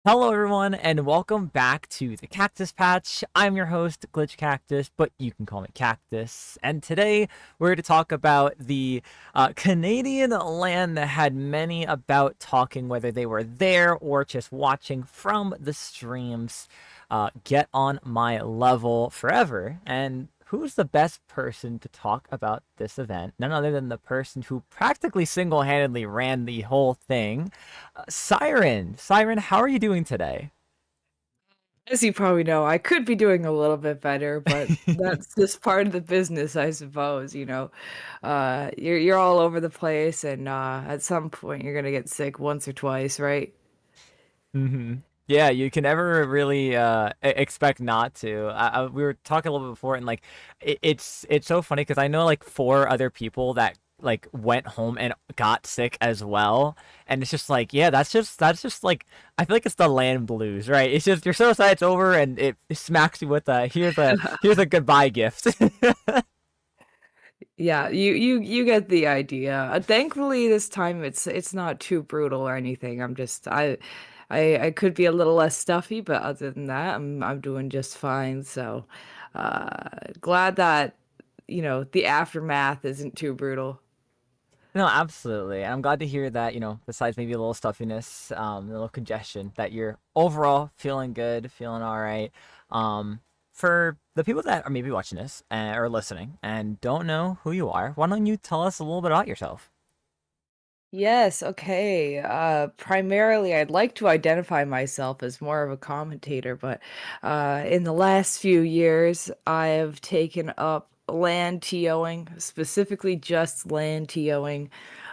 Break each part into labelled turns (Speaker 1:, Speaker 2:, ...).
Speaker 1: Hello, everyone, and welcome back to the Cactus Patch. I'm your host, Glitch Cactus, but you can call me Cactus. And today we're here to talk about the Canadian land that had many about talking, whether they were there or just watching from the streams. Get on my level forever. And who's the best person to talk about this event? None other than the person who practically single-handedly ran the whole thing. Siren, how are you doing today?
Speaker 2: As you probably know, I could be doing a little bit better, but that's just part of the business, I suppose, you know. You're all over the place and at some point you're gonna get sick once or twice, right?
Speaker 1: hmm Yeah, you can never really expect not to. We were talking a little bit before, and like it's so funny because I know like four other people that like went home and got sick as well, and it's just like yeah, that's just like I feel like it's the land blues, right? It's just you're so sad it's over, and it smacks you with a here's a goodbye gift.
Speaker 2: Yeah, you get the idea. Thankfully this time it's not too brutal or anything. I could be a little less stuffy, but other than that, I'm doing just fine. So, glad that, the aftermath isn't too brutal.
Speaker 1: No, absolutely. And I'm glad to hear that, besides maybe a little stuffiness, a little congestion, that you're overall feeling good, feeling all right. For the people that are maybe watching this or listening and don't know who you are, why don't you tell us a little bit about yourself?
Speaker 2: Yes, okay. Primarily, I'd like to identify myself as more of a commentator, but in the last few years, I have taken up land TOing, specifically just land TOing.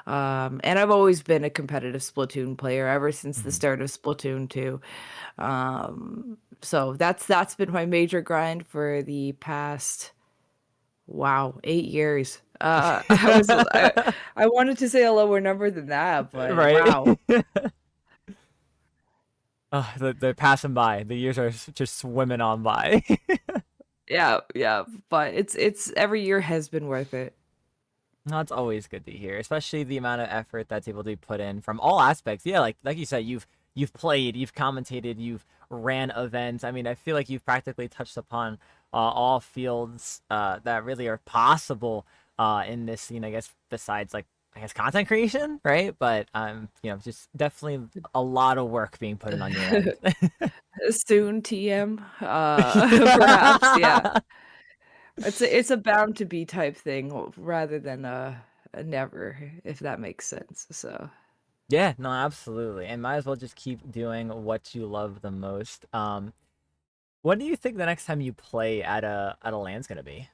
Speaker 2: And I've always been a competitive Splatoon player ever since the
Speaker 1: Mhm.
Speaker 2: start of Splatoon 2. So that's been my major grind for the past. Wow, 8 years. I wanted to say a lower number than that, but
Speaker 1: Right?
Speaker 2: wow.
Speaker 1: Oh, they're passing by. The years are just swimming on by.
Speaker 2: Yeah, yeah, but it's every year has been worth it.
Speaker 1: That's always good to hear, especially the amount of effort that's able to be put in from all aspects. Yeah, like you said, you've played, you've commentated, you've ran events. I mean, I feel like you've practically touched upon all fields that really are possible in this scene. I guess besides like I guess content creation, right? But just definitely a lot of work being put in on your end.
Speaker 2: Soon TM, perhaps, yeah. It's a bound to be type thing rather than a never, if that makes sense. So,
Speaker 1: Yeah, no, absolutely, and might as well just keep doing what you love the most. What do you think the next time you play at a land's gonna be?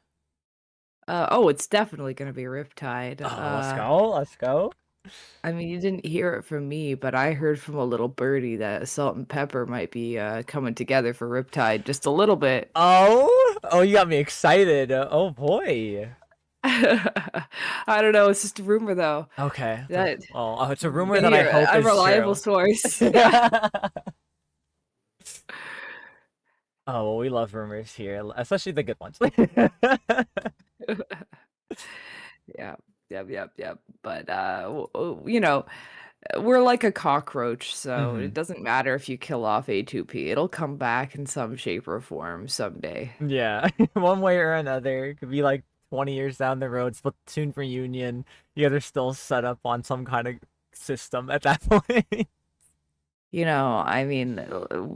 Speaker 2: oh, it's definitely gonna be Riptide.
Speaker 1: Oh, let's go. Let's go.
Speaker 2: I mean, you didn't hear it from me, but I heard from a little birdie that Salt and Pepper might be coming together for Riptide just a little bit.
Speaker 1: Oh, you got me excited. Oh boy.
Speaker 2: I don't know. It's just a rumor, though.
Speaker 1: Okay.
Speaker 2: That
Speaker 1: Oh, it's a
Speaker 2: you
Speaker 1: rumor
Speaker 2: can
Speaker 1: that I
Speaker 2: hear
Speaker 1: hope
Speaker 2: a
Speaker 1: is
Speaker 2: reliable
Speaker 1: true.
Speaker 2: source. Yeah.
Speaker 1: Oh, well, we love rumors here, especially the good ones.
Speaker 2: Yeah. Yep. Yep. Yep. But we're like a cockroach, so it
Speaker 1: hmm
Speaker 2: doesn't matter if you kill off A2P. It'll come back in some shape or form someday.
Speaker 1: Yeah, one way or another. It could be like 20 years down the road, Splatoon reunion. You guys are still set up on some kind of system at that point.
Speaker 2: I mean,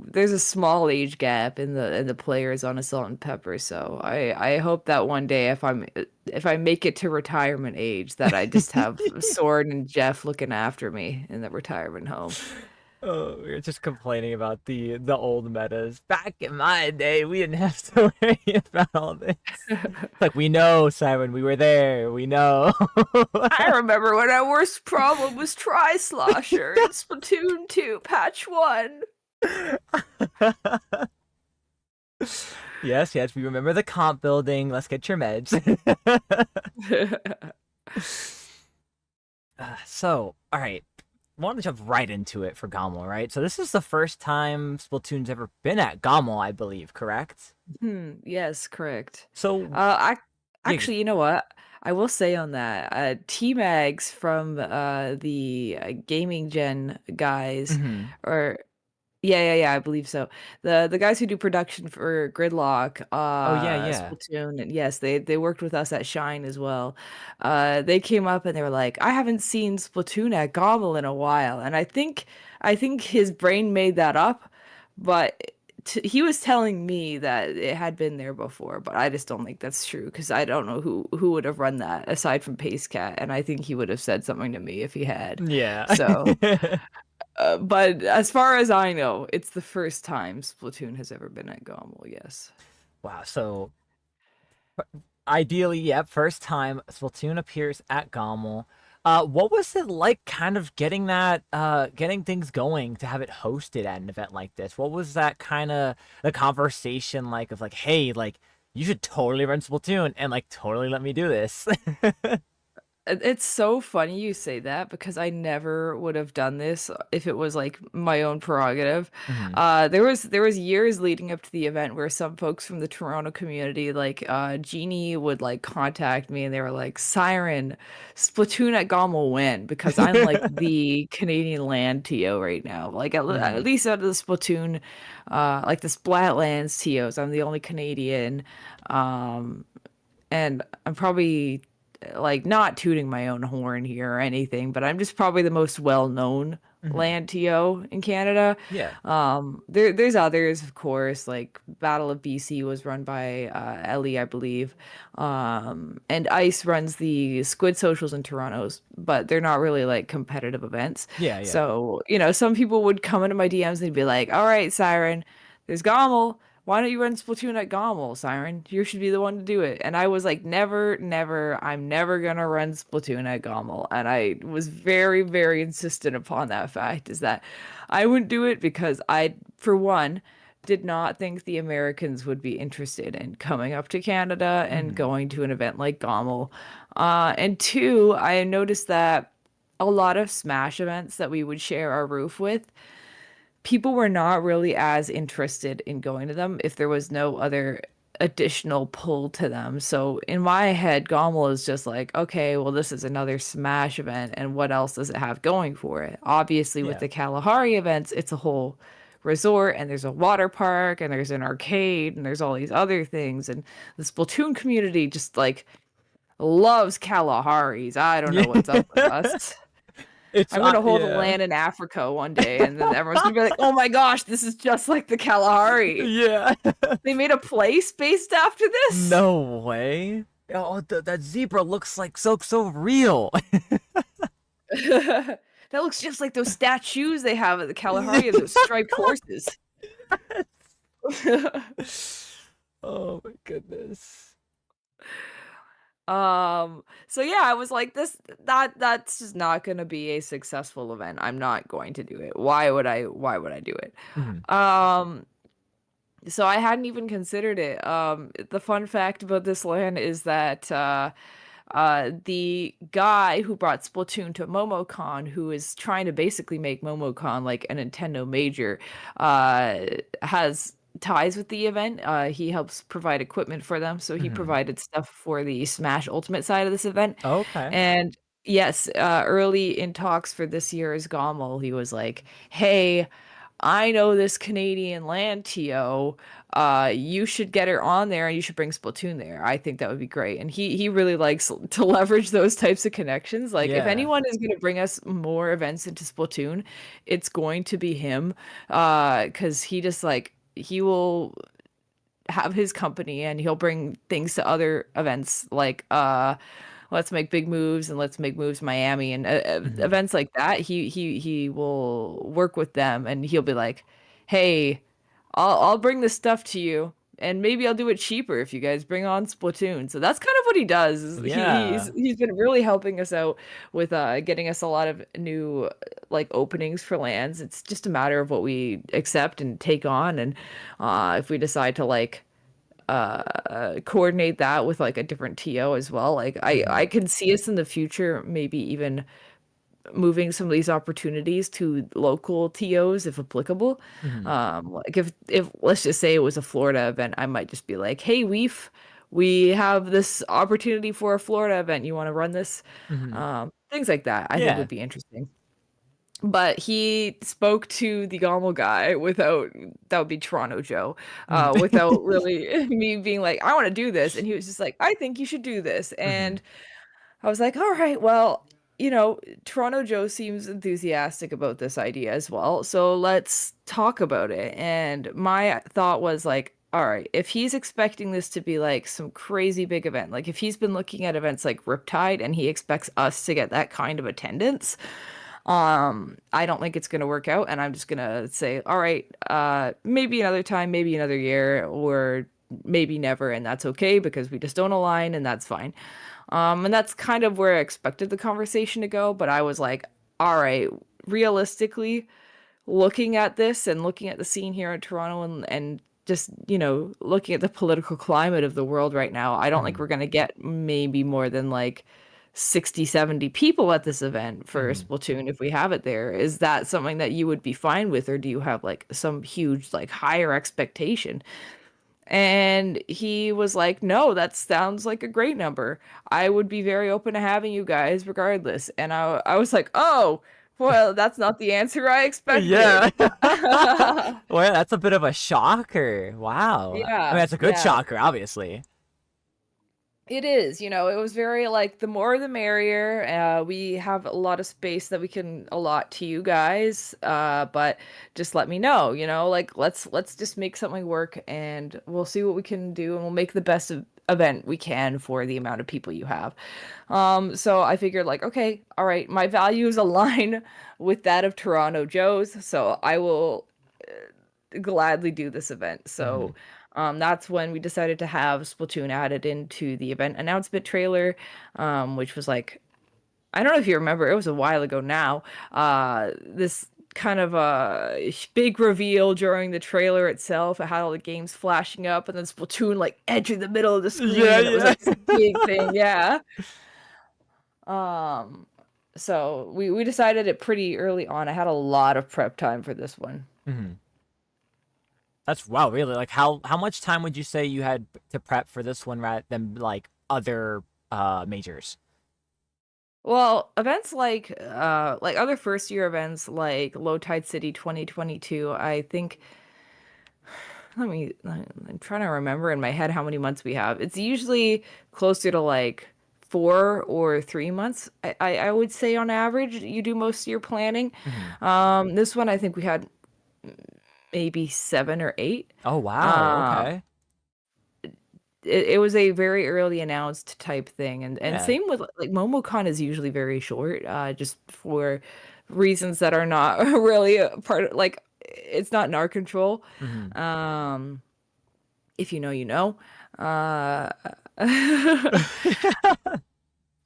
Speaker 2: there's a small age gap in the players on Assault and Pepper, so I hope that one day if I make it to retirement age that I just have Sword and Jeff looking after me in the retirement home.
Speaker 1: Oh, we were just complaining about the old metas. Back in my day, we didn't have to worry about all this. It's like we know, Simon, we were there. We know.
Speaker 2: I remember when our worst problem was Tri-Slosher in Splatoon 2, patch 1.
Speaker 1: Yes, yes, we remember the comp building. Let's get your meds. All right. Want to jump right into it for GOML, right? So this is the first time Splatoon's ever been at GOML, I believe, correct?
Speaker 2: Yes, correct.
Speaker 1: So, yeah.
Speaker 2: Actually, you know what? I will say on that, T-Mags from the Gaming Gen guys
Speaker 1: mhm.
Speaker 2: or Yeah, I believe so. The guys who do production for Gridlock,
Speaker 1: Oh yeah, yeah.
Speaker 2: Splatoon, and yes, they worked with us at Shine as well. They came up and they were like, I haven't seen Splatoon at GOML in a while, and I think his brain made that up, but he was telling me that it had been there before, but I just don't think that's true because I don't know who would have run that aside from Pace Cat, and I think he would have said something to me if he had.
Speaker 1: Yeah.
Speaker 2: So. But as far as I know, it's the first time Splatoon has ever been at GOML, yes.
Speaker 1: Wow. So ideally, yeah, first time Splatoon appears at GOML. What was it like kind of getting getting things going to have it hosted at an event like this? What was that kind of the conversation like of like, hey, like you should totally run Splatoon and like totally let me do this?
Speaker 2: It's so funny you say that because I never would have done this if it was like my own prerogative.
Speaker 1: Hmm.
Speaker 2: There was years leading up to the event where some folks from the Toronto community, like Jeannie, would like contact me and they were like, "Siren, Splatoon at GOM will win," because I'm like the Canadian land TO right now. Like at
Speaker 1: Hmm.
Speaker 2: least out of the Splatoon, like the Splatlands TOs, I'm the only Canadian. Um, and I'm probably like not tooting my own horn here or anything, but I'm just probably the most well-known
Speaker 1: Hmm.
Speaker 2: land TO in Canada.
Speaker 1: Yeah.
Speaker 2: There's others, of course, like Battle of BC was run by Ellie, I believe. And Ice runs the Squid Socials in Toronto's, but they're not really like competitive events.
Speaker 1: Yeah, yeah.
Speaker 2: So, some people would come into my DMs and be like, "All right, Siren, there's GOML. Why don't you run Splatoon at GOML, Siren? You should be the one to do it." And I was like, never, never, I'm never gonna run Splatoon at GOML. And I was very, very insistent upon that fact is that I wouldn't do it because I, for one, did not think the Americans would be interested in coming up to Canada and
Speaker 1: Hmm.
Speaker 2: going to an event like GOML. And two, I noticed that a lot of Smash events that we would share our roof with, people were not really as interested in going to them if there was no other additional pull to them. So in my head, GOML is just like, okay, well, this is another Smash event, and what else does it have going for it? Obviously, with
Speaker 1: Yeah.
Speaker 2: the Kalahari events, it's a whole resort, and there's a water park, and there's an arcade, and there's all these other things. And the Splatoon community just like loves Kalaharis. I don't
Speaker 1: Yeah.
Speaker 2: know what's up with us.
Speaker 1: It's
Speaker 2: I'm gonna hold a
Speaker 1: yeah.
Speaker 2: land in Africa one day, and then everyone's gonna be like, "Oh my gosh, this is just like the Kalahari."
Speaker 1: Yeah.
Speaker 2: They made a place based after this.
Speaker 1: No way. Oh, that zebra looks like so real.
Speaker 2: That looks just like those statues they have at the Kalahari of those striped horses.
Speaker 1: Oh my goodness.
Speaker 2: So yeah, I was like, that's just not gonna be a successful event. I'm not going to do it. Why would I do it?
Speaker 1: Hmm.
Speaker 2: Um, so I hadn't even considered it. The fun fact about this land is that the guy who brought Splatoon to MomoCon, who is trying to basically make MomoCon like a Nintendo major, uh, has ties with the event. He helps provide equipment for them, so he
Speaker 1: Hmm.
Speaker 2: provided stuff for the Smash Ultimate side of this event.
Speaker 1: Okay.
Speaker 2: And yes, early in talks for this year's GOML, he was like, "Hey, I know this Canadian land TO. You should get her on there and you should bring Splatoon there. I think that would be great." And he really likes to leverage those types of connections. Like if
Speaker 1: Yeah.
Speaker 2: anyone is going to bring us more events into Splatoon, it's going to be him. Because he just like he will have his company and he'll bring things to other events like Let's Make Big Moves and Let's Make Moves Miami and
Speaker 1: Hmm.
Speaker 2: events like that. He will work with them and he'll be like, "Hey, I'll bring this stuff to you and maybe I'll do it cheaper if you guys bring on Splatoon." So that's kind of what he does.
Speaker 1: Yeah.
Speaker 2: He's been really helping us out with getting us a lot of new like openings for lands. It's just a matter of what we accept and take on, and if we decide to like coordinate that with like a different TO as well. Like I
Speaker 1: Hmm.
Speaker 2: can see us in the future maybe even moving some of these opportunities to local TOs if applicable.
Speaker 1: Hmm.
Speaker 2: Like if let's just say it was a Florida event, I might just be like, "Hey, we have this opportunity for a Florida event. You want to run this?"
Speaker 1: Hmm.
Speaker 2: Things like that I think
Speaker 1: Yeah.
Speaker 2: would be interesting. but he spoke to the GOML guy without that would be Toronto Joe,
Speaker 1: Mhm.
Speaker 2: without really me being like, I want to do this, and he was just like, I think you should do this,
Speaker 1: Mhm.
Speaker 2: and I was like, all right, well, you know, Toronto Joe seems enthusiastic about this idea as well, so let's talk about it. And my thought was like, all right, if he's expecting this to be like some crazy big event, like if he's been looking at events like Riptide and he expects us to get that kind of attendance, I don't think it's gonna work out, and I'm just gonna say, all right, maybe another time, maybe another year, or maybe never, and that's okay because we just don't align, and that's fine. And that's kind of where I expected the conversation to go, but I was like, all right, realistically, looking at this and looking at the scene here in Toronto and just, looking at the political climate of the world right now, I don't think
Speaker 1: Mhm.
Speaker 2: we're going to get maybe more than like 60, 70 people at this event for
Speaker 1: Mhm.
Speaker 2: Splatoon if we have it there. Is that something that you would be fine with, or do you have like some huge, like higher expectation? And he was like, no, that sounds like a great number. I would be very open to having you guys regardless. And I was like, oh, well, that's not the answer I
Speaker 1: Yeah.
Speaker 2: expected.
Speaker 1: Well, that's a bit of a shocker. Wow. I mean,
Speaker 2: Yeah,
Speaker 1: that's a good
Speaker 2: yeah.
Speaker 1: shocker, obviously.
Speaker 2: It is, it was very like the more the merrier. We have a lot of space that we can allot to you guys, but just let me know, like let's just make something work and we'll see what we can do and we'll make the best event we can for the amount of people you have. So I figured like, okay, all right, my values align with that of Toronto Joe's, so I will gladly do this event.
Speaker 1: Mhm.
Speaker 2: So that's when we decided to have Splatoon added into the event announcement trailer, which was like, I don't know if you remember, it was a while ago now. This kind of a big reveal during the trailer itself. It had all the games flashing up, and then Splatoon like entering the middle of the
Speaker 1: Yeah,
Speaker 2: screen, and it was
Speaker 1: yeah.
Speaker 2: like this big thing. Yeah. Um, so we decided it pretty early on. I had a lot of prep time for this one.
Speaker 1: Mhm. That's wow, really? Like how much time would you say you had to prep for this one rather than like other majors?
Speaker 2: Well, events like other first year events like Low Tide City 2022, I think I'm trying to remember in my head how many months we have. It's usually closer to like 4 or 3 months. I would say on average you do most of your planning.
Speaker 1: Mhm.
Speaker 2: This one I think we had maybe 7 or 8.
Speaker 1: Oh wow,
Speaker 2: Um,
Speaker 1: okay.
Speaker 2: it was a very early announced type thing, and
Speaker 1: Yeah.
Speaker 2: same with like MomoCon is usually very short, just for reasons that are not really a part of like it's not in our control.
Speaker 1: Mhm.
Speaker 2: Um, if you know, you know. Uh,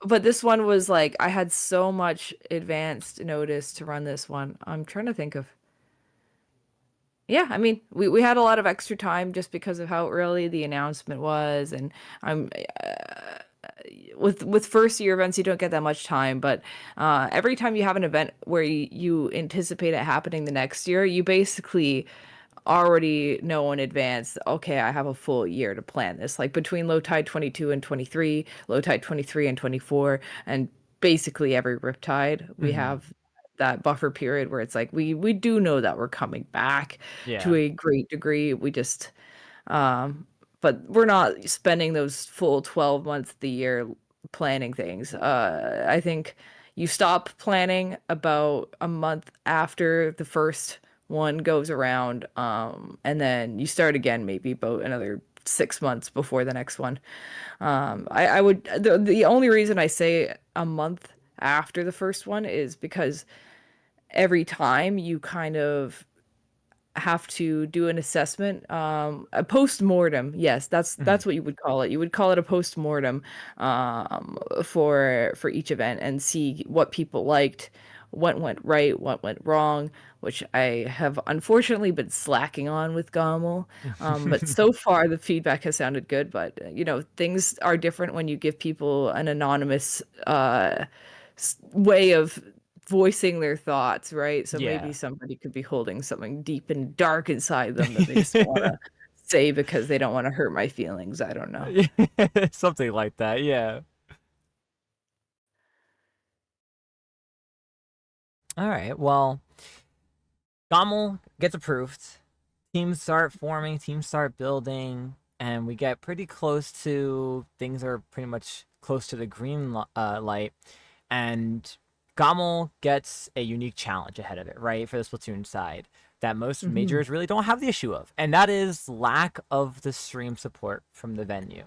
Speaker 2: but this one was like I had so much advanced notice to run this one. I'm trying to think of. Yeah, I mean, we had a lot of extra time just because of how early the announcement was, and I'm with first year events you don't get that much time, but every time you have an event where you anticipate it happening the next year, you basically already know in advance, okay, I have a full year to plan this. Like between low tide 22 and 23, low tide 23 and 24, and basically every riptide, we
Speaker 1: Mhm.
Speaker 2: have that buffer period where it's like we do know that we're coming back to
Speaker 1: Yeah.
Speaker 2: a great degree. We just um but we're not spending those full 12 months of the year planning things. I think you stop planning about a month after the first one goes around, and then you start again maybe about another 6 months before the next one. I would the only reason I say a month after the first one is because every time you kind of have to do an assessment, a post-mortem. Yes,
Speaker 1: Mhm.
Speaker 2: that's what you would call it. You would call it a post-mortem, for each event and see what people liked, what went right, what went wrong, which I have unfortunately been slacking on with GOML. But so far the feedback has sounded good. But things are different when you give people an anonymous way of voicing their thoughts, right? So maybe
Speaker 1: Yeah.
Speaker 2: somebody could be holding something deep and dark inside them that they just don't want to say because they don't want to hurt my feelings. I don't know.
Speaker 1: Something like that. Yeah. All right. Well, GOML gets approved. Teams start forming, teams start building, and we get pretty close to things are pretty much close to the green light. And GOML gets a unique challenge ahead of it, right, for the Splatoon side that most
Speaker 2: Mhm.
Speaker 1: majors really don't have the issue of, and that is lack of the stream support from the venue.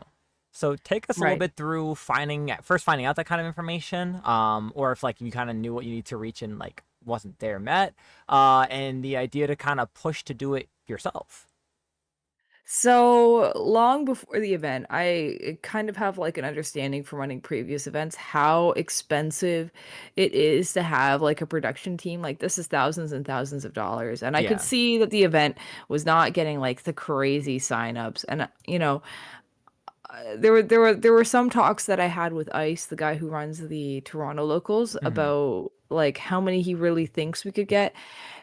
Speaker 1: So take us a little
Speaker 2: Right.
Speaker 1: bit through finding out that kind of information, or if like you kind of knew what you need to reach and like wasn't there met, and the idea to kind of push to do it yourself.
Speaker 2: So long before the event, I kind of have like an understanding from running previous events how expensive it is to have like a production team. Like this is thousands and thousands of dollars. And I could
Speaker 1: Yeah.
Speaker 2: see that the event was not getting like the crazy signups. And there were some talks that I had with Ice, the guy who runs the Toronto locals,
Speaker 1: Hmm.
Speaker 2: about like how many he really thinks we could get.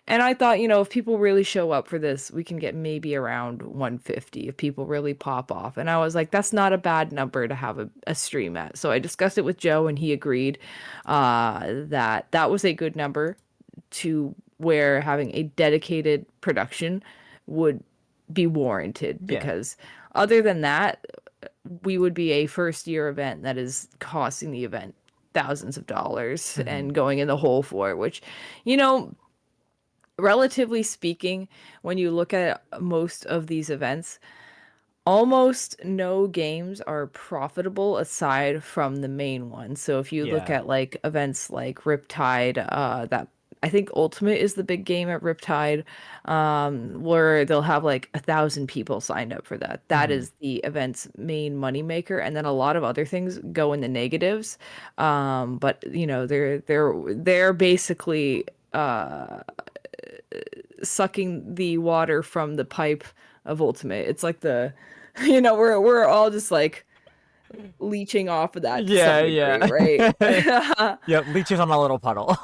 Speaker 2: And I thought, if people really show up for this, we can get maybe around 150 if people really pop off. And I was like, that's not a bad number to have a stream at. So I discussed it with Joe and he agreed that that was a good number to where having a dedicated production would be warranted
Speaker 1: Yeah.
Speaker 2: because other than that, we would be a first year event that is costing the event thousands of dollars
Speaker 1: Hmm.
Speaker 2: and going in the hole for it, which, you know, relatively speaking, when you look at most of these events, almost no games are profitable aside from the main one. So if you look
Speaker 1: Yeah.
Speaker 2: at like events like Riptide, that I think Ultimate is the big game at Riptide, where they'll have like 1,000 people signed up for that. That
Speaker 1: Hmm.
Speaker 2: is the event's main moneymaker, and then a lot of other things go in the negatives. But they're basically sucking the water from the pipe of Ultimate. It's like we're all just like leeching off of that to
Speaker 1: Yeah,
Speaker 2: some degree,
Speaker 1: yeah.
Speaker 2: right?
Speaker 1: Yep, leeches on a little puddle.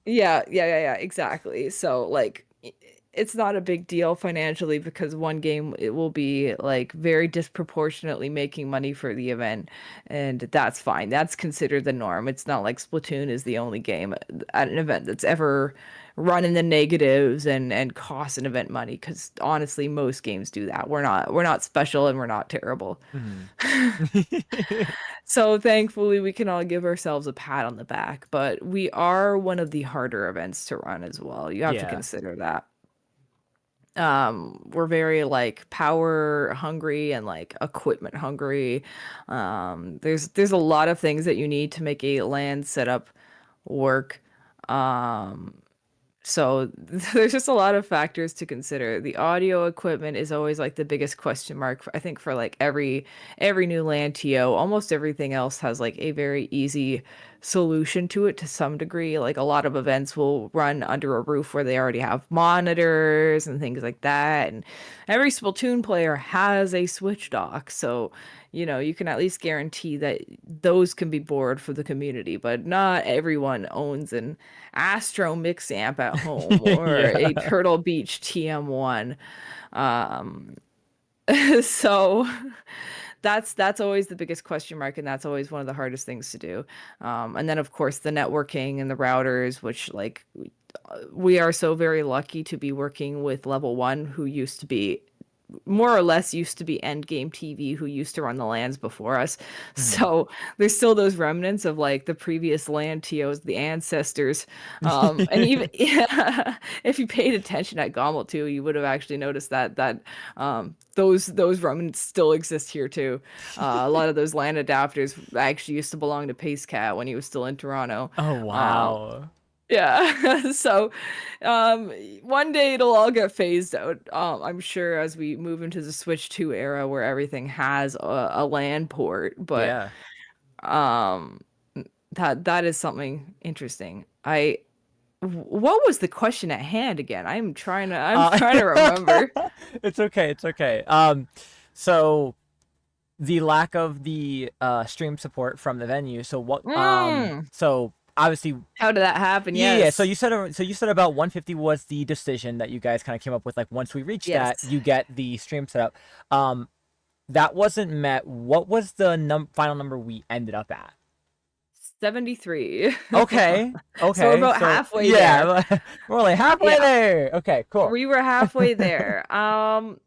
Speaker 2: Yeah, exactly. So like it's not a big deal financially because one game it will be like very disproportionately making money for the event and that's fine. That's considered the norm. It's not like Splatoon is the only game at an event that's ever run in the negatives and cost an event money because honestly most games do that. We're not special and we're not terrible.
Speaker 1: Hmm.
Speaker 2: So thankfully, we can all give ourselves a pat on the back, but we are one of the harder events to run as well. You have to
Speaker 1: Yeah.
Speaker 2: consider that. We're very like power hungry and like equipment hungry. There's a lot of things that you need to make a land setup work. Um, so there's just a lot of factors to consider. The audio equipment is always like the biggest question mark, I think, for like every new land TO. Almost everything else has like a very easy solution to it to some degree. Like a lot of events will run under a roof where they already have monitors and things like that. And every Splatoon player has a Switch dock. So, you can at least guarantee that those can be bored for the community, but not everyone owns an Astro Mix amp at home or a
Speaker 1: Yeah.
Speaker 2: Turtle Beach TM1. Um, so that's always the biggest question mark, and that's always one of the hardest things to do. And then of course the networking and the routers, which like we are so very lucky to be working with Level One, who used to be more or less used to be end game TV who used to run the lands before us.
Speaker 1: Hmm.
Speaker 2: So there's still those remnants of like the previous land TOs, the ancestors. And even yeah, if you paid attention at GOML too, you would have actually noticed those remnants still exist here too. A lot of those land adapters actually used to belong to Pace Cat when he was still in Toronto.
Speaker 1: Oh,
Speaker 2: Um,
Speaker 1: wow.
Speaker 2: yeah. So, um, one day it'll all get phased out. I'm sure as we move into the Switch 2 era where everything has a LAN port, but
Speaker 1: Yeah.
Speaker 2: um, that is something interesting. What was the question at hand again? I'm
Speaker 1: Uh,
Speaker 2: trying to remember.
Speaker 1: it's okay. It's okay. So the lack of the stream support from the venue. So what?
Speaker 2: Mm,
Speaker 1: So obviously,
Speaker 2: how did that happen?
Speaker 1: yeah. So
Speaker 2: Yes.
Speaker 1: you said about 150 was the decision that you guys kind of came up with. Like once we reach that,
Speaker 2: Yes.
Speaker 1: you get the stream set up. That wasn't met. What was the final number we ended up at?
Speaker 2: 73.
Speaker 1: Okay.
Speaker 2: So we're
Speaker 1: Okay.
Speaker 2: about
Speaker 1: So
Speaker 2: halfway there.
Speaker 1: yeah, we're like halfway
Speaker 2: Yeah.
Speaker 1: there. Okay, cool.
Speaker 2: We were halfway there.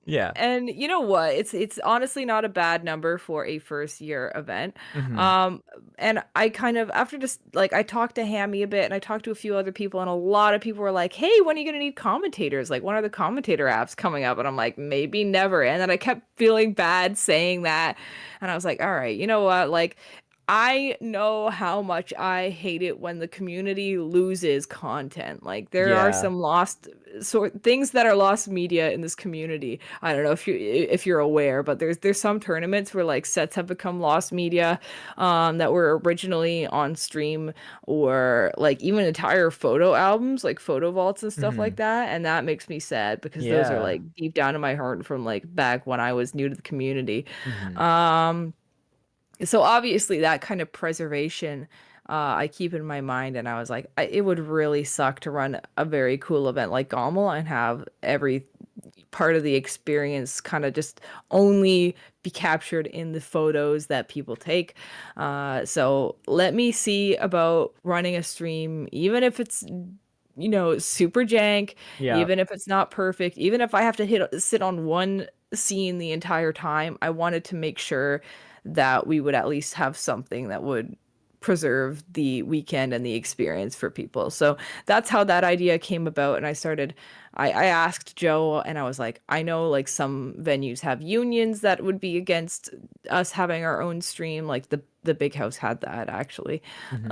Speaker 1: Yeah.
Speaker 2: And you know what? It's honestly not a bad number for a first year event.
Speaker 1: Hmm.
Speaker 2: Um, and I kind of after just like I talked to Hammy a bit and I talked to a few other people and a lot of people were like, "Hey, when are you gonna need commentators? Like, when are the commentator apps coming up?" And I'm like, "Maybe never." And then I kept feeling bad saying that, and I was like, "All right, you know what? Like, I know how much I hate it when the community loses content. Like there are
Speaker 1: Yeah.
Speaker 2: some lost sort things that are lost media in this community. I don't know if you're aware, but there's some tournaments where like sets have become lost media that were originally on stream or like even entire photo albums, like photo vaults and stuff
Speaker 1: Hmm.
Speaker 2: like that. And that makes me sad because those are
Speaker 1: Yeah.
Speaker 2: like deep down in my heart from like back when I was new to the community.
Speaker 1: Hmm.
Speaker 2: Um so obviously that kind of preservation I keep in my mind, and I was like, it would really suck to run a very cool event like GOML and have every part of the experience kind of just only be captured in the photos that people take. So let me see about running a stream, even if it's super jank,
Speaker 1: Yeah.
Speaker 2: even if it's not perfect, even if I have to sit on one scene the entire time. I wanted to make sure that we would at least have something that would preserve the weekend and the experience for people. So that's how that idea came about. And I asked Joe and I was like, I know like some venues have unions that would be against us having our own stream. Like the big house had that actually.
Speaker 1: Hmm.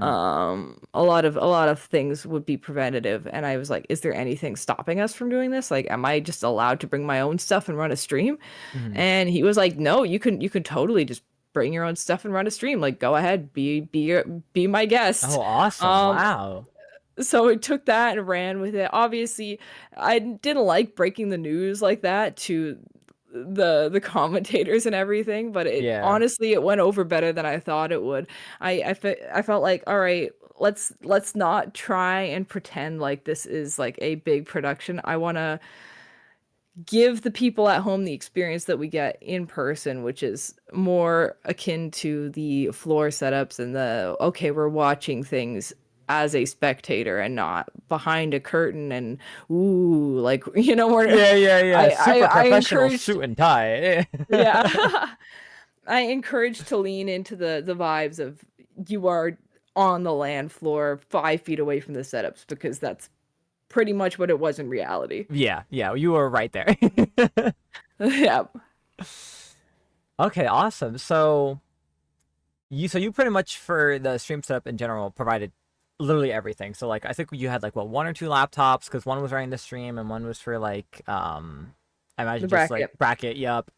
Speaker 2: A lot of things would be preventative. And I was like, is there anything stopping us from doing this? Like, am I just allowed to bring my own stuff and run a stream?
Speaker 1: Hmm.
Speaker 2: And he was like, no, you can totally just bring your own stuff and run a stream. Like, go ahead, be my
Speaker 1: Oh,
Speaker 2: guest.
Speaker 1: awesome.
Speaker 2: Um,
Speaker 1: Wow.
Speaker 2: so it took that and ran with it. Obviously, I didn't like breaking the news like that to the commentators and everything, but it
Speaker 1: Yeah.
Speaker 2: honestly it went over better than I thought it would. I felt like, all right, let's not try and pretend like this is like a big production. I want to give the people at home the experience that we get in person, which is more akin to the floor setups and the okay, we're watching things as a spectator and not behind a curtain and ooh, like we're
Speaker 1: Yeah, yeah, yeah. Super
Speaker 2: I
Speaker 1: professional
Speaker 2: encouraged,
Speaker 1: suit and tie.
Speaker 2: yeah. I encouraged to lean into the vibes of you are on the land floor 5 feet away from the setups because that's pretty much what it was in reality.
Speaker 1: Yeah, yeah, you were right there.
Speaker 2: Yeah.
Speaker 1: Okay, awesome. So you pretty much for the stream setup in general provided literally everything. So like I think you had like what one or two laptops because one was running the stream and one was for like I imagine
Speaker 2: The
Speaker 1: just like
Speaker 2: bracket.
Speaker 1: bracket. Yep.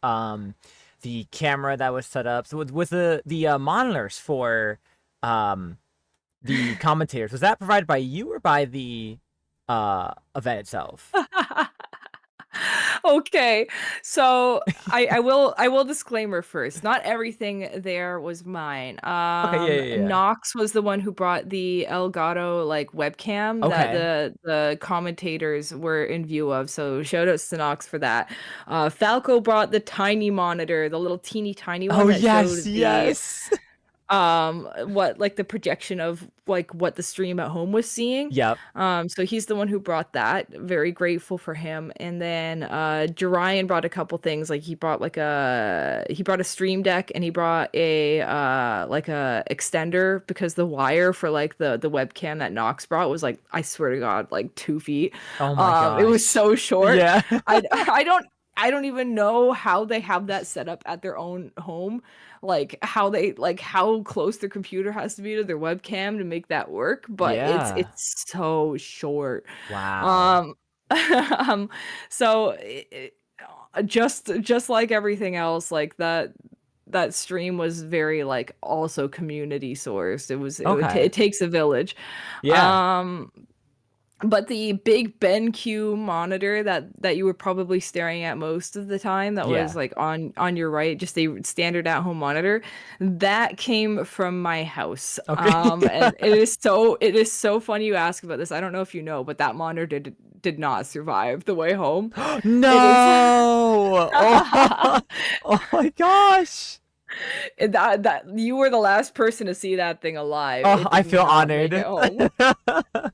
Speaker 1: The camera that was set up. So with the monitors for um the commentators, was that provided by you or by the event itself?
Speaker 2: Okay. So I will disclaimer first. Not everything there was mine.
Speaker 1: Okay, yeah, yeah, yeah.
Speaker 2: Knox was the one who brought the Elgato like webcam that
Speaker 1: Okay.
Speaker 2: the commentators were in view of. So shout outs to Knox for that. Falco brought the tiny monitor, the little teeny tiny one
Speaker 1: Oh
Speaker 2: that
Speaker 1: yes,
Speaker 2: showed the
Speaker 1: yes.
Speaker 2: what like the projection of like what the stream at home was seeing.
Speaker 1: Yep.
Speaker 2: So he's the one who brought that. Very grateful for him. And then Jarian brought a couple things. Like he brought a stream deck and he brought a like a extender because the wire for like the webcam that Knox brought was like, I swear to God, like 2 feet.
Speaker 1: Oh my
Speaker 2: It was
Speaker 1: gosh.
Speaker 2: so short.
Speaker 1: Yeah.
Speaker 2: I don't even know how they have that set up at their own home, like how close their computer has to be to their webcam to make that work, but
Speaker 1: Yeah.
Speaker 2: it's so short.
Speaker 1: Wow.
Speaker 2: Um, um, so just like everything else, like that stream was very like also community sourced.
Speaker 1: Okay.
Speaker 2: It takes a village.
Speaker 1: Yeah.
Speaker 2: Um, but the big BenQ monitor that you were probably staring at most of the time, that was
Speaker 1: Yeah.
Speaker 2: like on your right, just a standard at-home monitor, that came from my house.
Speaker 1: Okay.
Speaker 2: And it is so funny you ask about this. I don't know if you know, but that monitor did not survive the way home. It is
Speaker 1: No. Oh. Oh my gosh.
Speaker 2: That you were the last person to see that thing alive.
Speaker 1: Oh,
Speaker 2: It
Speaker 1: I
Speaker 2: did
Speaker 1: feel
Speaker 2: not make it
Speaker 1: honored.
Speaker 2: home.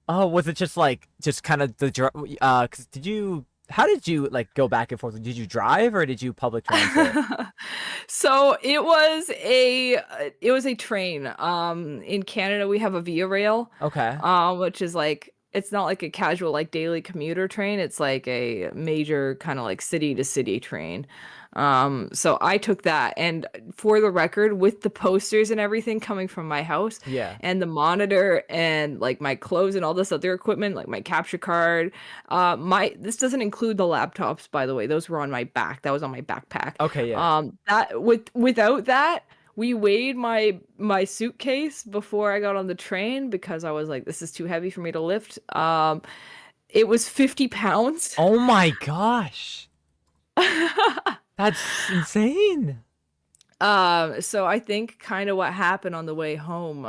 Speaker 1: Oh, was it just like just kind of cause did you how did you like go back and forth? Did you drive or did you public transit?
Speaker 2: So it was a train. In Canada we have a Via Rail,
Speaker 1: Okay.
Speaker 2: which is like it's not like a casual like daily commuter train. It's like a major kind of like city to city train. So I took that, and for the record, with the posters and everything coming from my house,
Speaker 1: Yeah.
Speaker 2: and the monitor and like my clothes and all this other equipment, like my capture card, my this doesn't include the laptops, by the way. Those were on my back. That was on my backpack.
Speaker 1: Okay, yeah.
Speaker 2: That without that, we weighed my suitcase before I got on the train because I was like, this is too heavy for me to lift. It was 50 pounds.
Speaker 1: Oh my gosh. That's insane.
Speaker 2: So I think kind of what happened on the way home,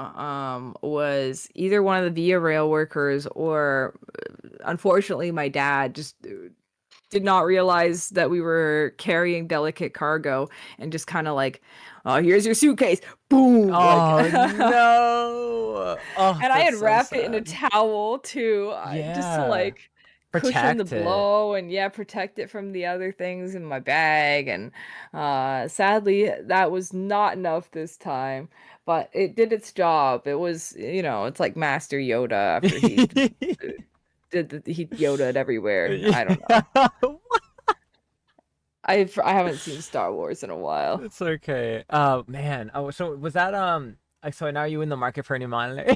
Speaker 2: was either one of the Via Rail workers or unfortunately my dad just did not realize that we were carrying delicate cargo and just kind of like, oh, here's your suitcase. Boom. Like,
Speaker 1: Oh
Speaker 2: and
Speaker 1: no. Oh,
Speaker 2: I
Speaker 1: that's
Speaker 2: had
Speaker 1: so
Speaker 2: wrapped it in a
Speaker 1: sad.
Speaker 2: towel too, just to
Speaker 1: Yeah.
Speaker 2: like cushion the
Speaker 1: Protect it.
Speaker 2: blow and yeah, protect it from the other things in my bag. And sadly, that was not enough this time, but it did its job. It was, it's like Master Yoda after he he Yodaed everywhere. I don't know. I haven't seen Star Wars in a while.
Speaker 1: It's okay. Man. Oh, so was that like so now are you in the market for a new monitor?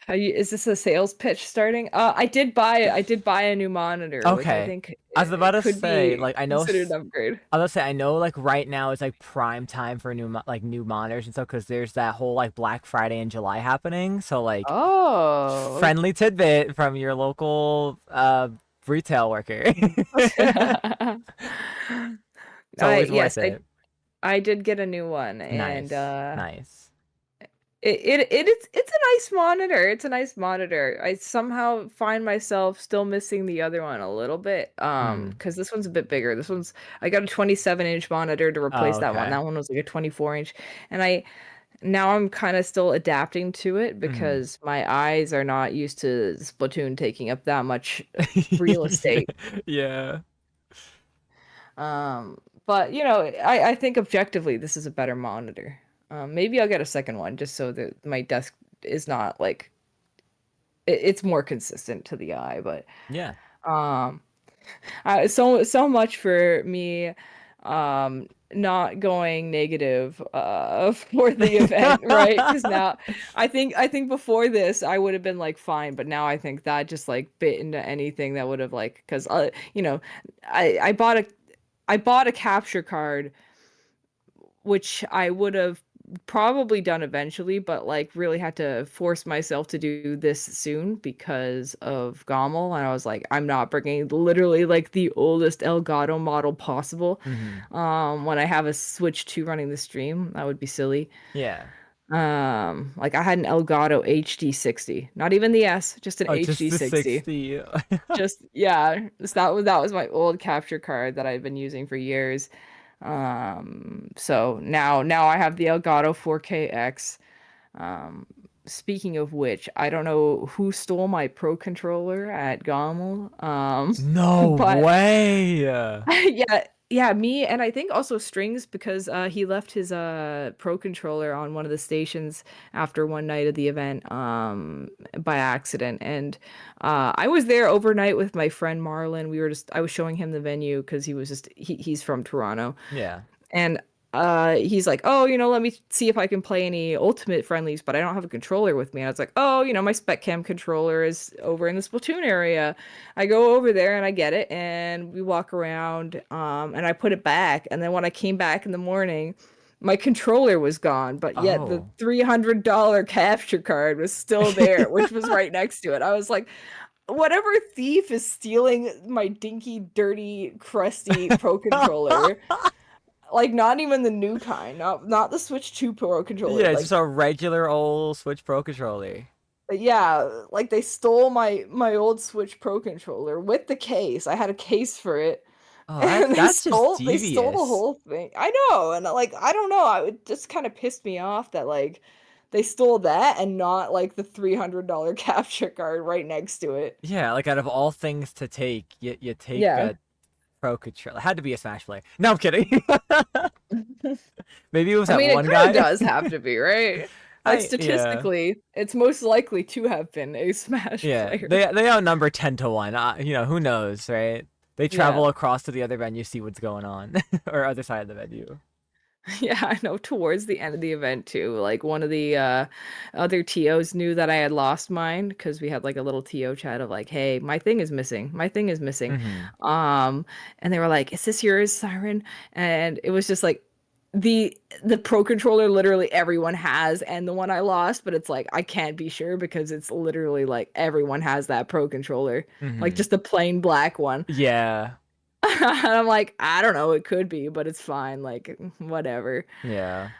Speaker 2: Is this a sales pitch starting? I did buy a new monitor, which I
Speaker 1: Okay.
Speaker 2: think
Speaker 1: I was about to
Speaker 2: could
Speaker 1: say
Speaker 2: be
Speaker 1: like
Speaker 2: considered an upgrade.
Speaker 1: I was gonna say I know like right now is like prime time for new monitors and stuff because there's that whole like Black Friday in July happening. So like
Speaker 2: Oh.
Speaker 1: friendly tidbit from your local retail worker. It's
Speaker 2: I
Speaker 1: always
Speaker 2: yes,
Speaker 1: worth it.
Speaker 2: I did get a new one, and
Speaker 1: Nice. Nice.
Speaker 2: it's a nice monitor. It's a nice monitor. I somehow find myself still missing the other one a little bit,
Speaker 1: Mm.
Speaker 2: because this one's a bit bigger. This one's I got a 27-inch monitor to
Speaker 1: Oh,
Speaker 2: replace that one.
Speaker 1: okay.
Speaker 2: That one was like a 24-inch, and I now I'm kind of still adapting to it
Speaker 1: Mm.
Speaker 2: because my eyes are not used to Splatoon taking up that much real estate.
Speaker 1: Yeah.
Speaker 2: Um, but I think objectively this is a better monitor. Maybe I'll get a second one just so that my desk is not like it's more consistent to the eye. But
Speaker 1: Yeah.
Speaker 2: um, so much for me, not going negative for the event, right? Because now I think before this I would have been like fine, but now I think that just like bit into anything that would have like because I I bought a capture card, which I would have probably done eventually, but like really had to force myself to do this soon because of GOML. And I was like, I'm not bringing literally like the oldest Elgato model possible.
Speaker 1: Hmm.
Speaker 2: When I have a Switch 2 running the stream, that would be silly.
Speaker 1: Yeah.
Speaker 2: Like I had an Elgato HD60, not even the S, just an
Speaker 1: Oh, just the
Speaker 2: HD60.
Speaker 1: 60.
Speaker 2: Just yeah, that was my old capture card that I've been using for years. So now I have the Elgato 4KX. Um, Speaking of which, I don't know who stole my Pro controller at GOML.
Speaker 1: No
Speaker 2: But
Speaker 1: way.
Speaker 2: yeah, yeah, me and I think also Strings because he left his Pro controller on one of the stations after one night of the event by accident. And I was there overnight with my friend Marlon. I was showing him the venue because he's from Toronto.
Speaker 1: Yeah.
Speaker 2: And he's like, oh, let me see if I can play any ultimate friendlies, but I don't have a controller with me. And I was like, oh, my Spec Cam controller is over in the Splatoon area. I go over there and I get it, and we walk around, and I put it back. And then when I came back in the morning, my controller was gone, but yet the
Speaker 1: Oh.
Speaker 2: $300 capture card was still there, which was right next to it. I was like, whatever thief is stealing my dinky, dirty, crusty Pro controller, like not even the new kind, not the Switch 2 Pro controller.
Speaker 1: Yeah,
Speaker 2: Like
Speaker 1: just a regular old Switch Pro controller.
Speaker 2: yeah, like they stole my old Switch Pro controller with the case. I had a case for it.
Speaker 1: Oh,
Speaker 2: And
Speaker 1: that's just
Speaker 2: they stole the
Speaker 1: devious.
Speaker 2: whole thing. I know, and, like, I don't know, I it just kinda pissed me off that, like, they stole that and not, like, the $300 capture card right next to it.
Speaker 1: Yeah, like out of all things to take, you take
Speaker 2: Yeah.
Speaker 1: a pro controller. It had to be a Smash play. No, I'm kidding. Maybe it was
Speaker 2: I
Speaker 1: that
Speaker 2: mean, it
Speaker 1: one
Speaker 2: kinda
Speaker 1: guy.
Speaker 2: does have to be, right? Like,
Speaker 1: Yeah.
Speaker 2: statistically, it's most likely to have been a Smash
Speaker 1: Yeah,
Speaker 2: player.
Speaker 1: they outnumber 10 to 1. Who knows, right? They
Speaker 2: Yeah.
Speaker 1: travel across to the other venue, see what's going on, or other side of the venue.
Speaker 2: Yeah, I know towards the end of the event too, like, one of the, other TOs knew that I had lost mine because we had, like, a little TO chat of like, "Hey, my thing is missing. My thing is missing."
Speaker 1: Hmm.
Speaker 2: Um, and they were like, "Is this yours, Siren?" And it was just like the the Pro Controller literally everyone has, and the one I lost, but it's like, I can't be sure because it's literally like everyone has that Pro Controller, like,
Speaker 1: Hmm.
Speaker 2: just the plain black one.
Speaker 1: Yeah.
Speaker 2: And I'm like, "I don't know, it could be, but it's fine, like, whatever."
Speaker 1: Yeah.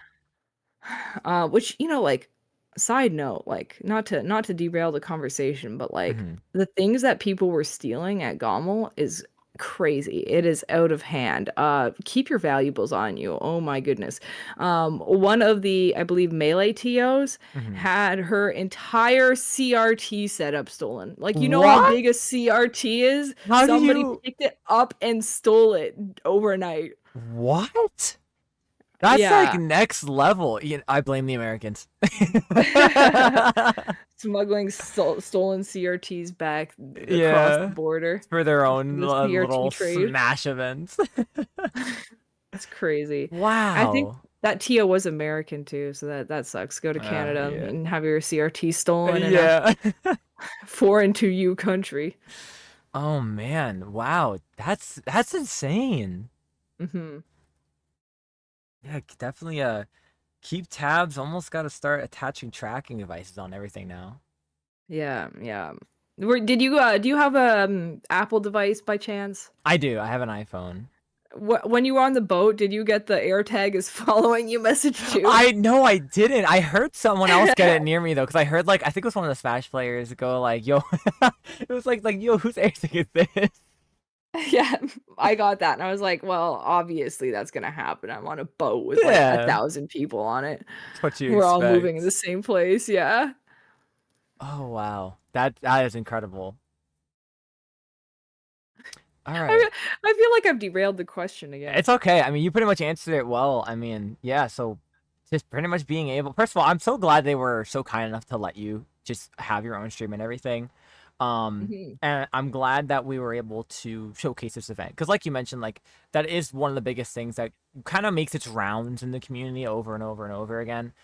Speaker 2: Which, like, side note, like, not to derail the conversation, but, like,
Speaker 1: Hmm.
Speaker 2: the things that people were stealing at GOML is crazy. It is out of hand. Keep your valuables on you. Oh my goodness. One of the, I believe, Melee TOs
Speaker 1: Hmm.
Speaker 2: had her entire CRT setup stolen. Like, you know how
Speaker 1: What?
Speaker 2: big a CRT is?
Speaker 1: How do
Speaker 2: Somebody
Speaker 1: you?
Speaker 2: picked it up and stole it overnight.
Speaker 1: What? That's like
Speaker 2: Yeah.
Speaker 1: next level. I blame the Americans.
Speaker 2: Smuggling stolen CRTs back across the
Speaker 1: Yeah,
Speaker 2: border
Speaker 1: for their
Speaker 2: for
Speaker 1: own
Speaker 2: the CRT
Speaker 1: little
Speaker 2: trade.
Speaker 1: smash events.
Speaker 2: It's crazy. I think
Speaker 1: Wow.
Speaker 2: that Tia was American too, so that sucks. Go to Canada
Speaker 1: Yeah.
Speaker 2: and have your CRT stolen in a
Speaker 1: Yeah.
Speaker 2: foreign to you country.
Speaker 1: Oh man. Wow. That's insane.
Speaker 2: Mhm.
Speaker 1: Yeah, definitely keep tabs. Almost got to start attaching tracking devices on everything now.
Speaker 2: Yeah, yeah. Do you have a, Apple device by chance?
Speaker 1: I do. I have an iPhone.
Speaker 2: When you were on the boat, did you get the AirTag is following you message too?
Speaker 1: I no, I didn't. I heard someone else get it near me though, because I heard like I think it was one of the Smash players go like, "Yo," it was like, "Yo, whose AirTag is this?"
Speaker 2: Yeah, I got that, and I was like, "Well, obviously that's gonna happen. I'm on a boat with, like,
Speaker 1: Yeah,
Speaker 2: 1,000 people on it.
Speaker 1: it's what you
Speaker 2: We're all moving in the
Speaker 1: expect.
Speaker 2: same place." Yeah.
Speaker 1: Oh wow, that is incredible. All right.
Speaker 2: I I feel like I've derailed the question again.
Speaker 1: It's okay. I mean, you pretty much answered it well. I mean, yeah, so just pretty much being able, first of all, I'm so glad they were so kind enough to let you just have your own stream and everything.
Speaker 2: Mhm.
Speaker 1: And I'm glad that we were able to showcase this event because, like you mentioned, like that is one of the biggest things that kind of makes its rounds in the community over and over and over again.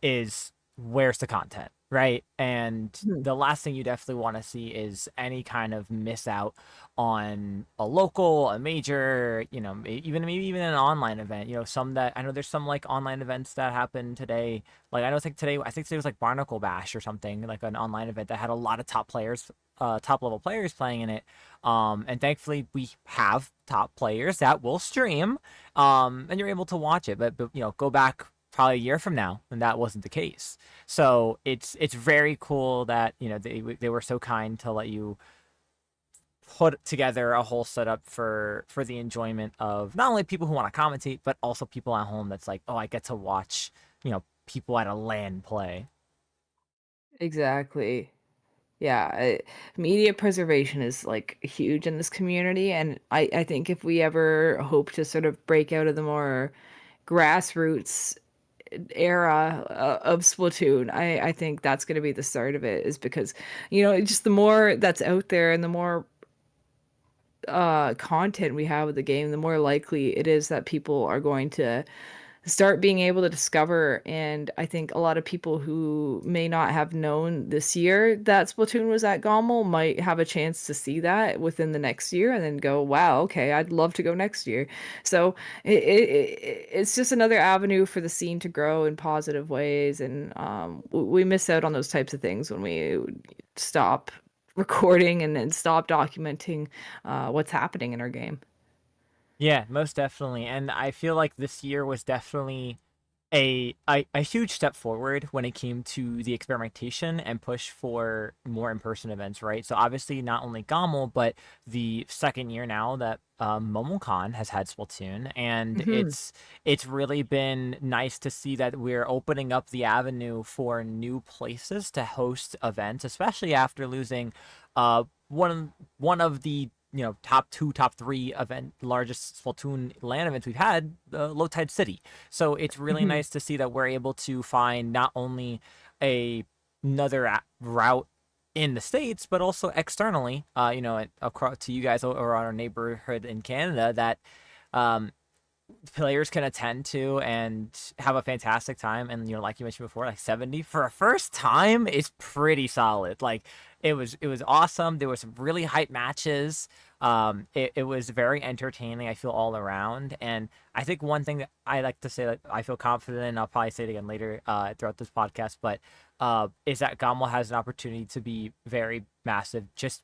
Speaker 1: Is where's the content, right? And
Speaker 2: Mhm.
Speaker 1: the last thing you definitely want to see is any kind of miss out on a local, a major, even maybe even an online event. Some that I know there's some like online events that happen today. Like I think today was like Barnacle Bash or something, like an online event that had a lot of top players, top level players playing in it. And thankfully we have top players that will stream, and you're able to watch it. But go back probably a year from now, and that wasn't the case. So it's very cool that they were so kind to let you put together a whole setup for the enjoyment of not only people who want to commentate, but also people at home that's like, oh, I get to watch, people at a LAN play.
Speaker 2: Exactly. Yeah, media preservation is, like, huge in this community, and I think if we ever hope to sort of break out of the more grassroots era of Splatoon, I think that's gonna be the start of it is because, just the more that's out there and the more content we have with the game, the more likely it is that people are going to start being able to discover. And I think a lot of people who may not have known this year that Splatoon was at GOML might have a chance to see that within the next year and then go, wow, okay, I'd love to go next year. So it's just another avenue for the scene to grow in positive ways. And we miss out on those types of things when we stop recording and stop documenting what's happening in our game.
Speaker 1: Yeah, most definitely. And I feel like this year was definitely a huge step forward when it came to the experimentation and push for more in-person events, right? So obviously not only GOML, but the second year now that MomoCon has had Splatoon, and
Speaker 2: Mhm.
Speaker 1: it's really been nice to see that we're opening up the avenue for new places to host events, especially after losing one of the top two, top three event largest Splatoon LAN events we've had, Low Tide City. So it's really
Speaker 2: Mhm.
Speaker 1: nice to see that we're able to find not only a another route in the states, but also externally, across to you guys or our neighborhood in Canada that um, players can attend to and have a fantastic time. And like you mentioned before, like 70 for a first time is pretty solid. Like it was awesome. There was some really hype matches. It was very entertaining, I feel, all around. And I think one thing that I like to say that I feel confident in, I'll probably say it again later throughout this podcast, but is that GOML has an opportunity to be very massive just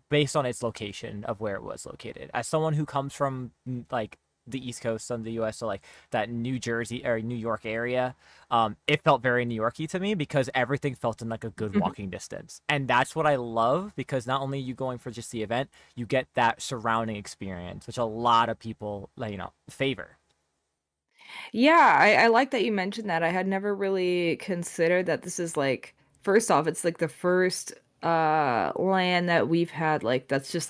Speaker 1: based on its location of where it was located. As someone who comes from like the East Coast of the U.S., so like that New Jersey or New York area, it felt very New Yorky to me because everything felt in like a good walking distance, and that's what I love because not only are you going for just the event, you get that surrounding experience, which a lot of people like favor.
Speaker 2: Yeah, I like that you mentioned that. I had never really considered that this is like first off, it's like the first land that we've had like that's just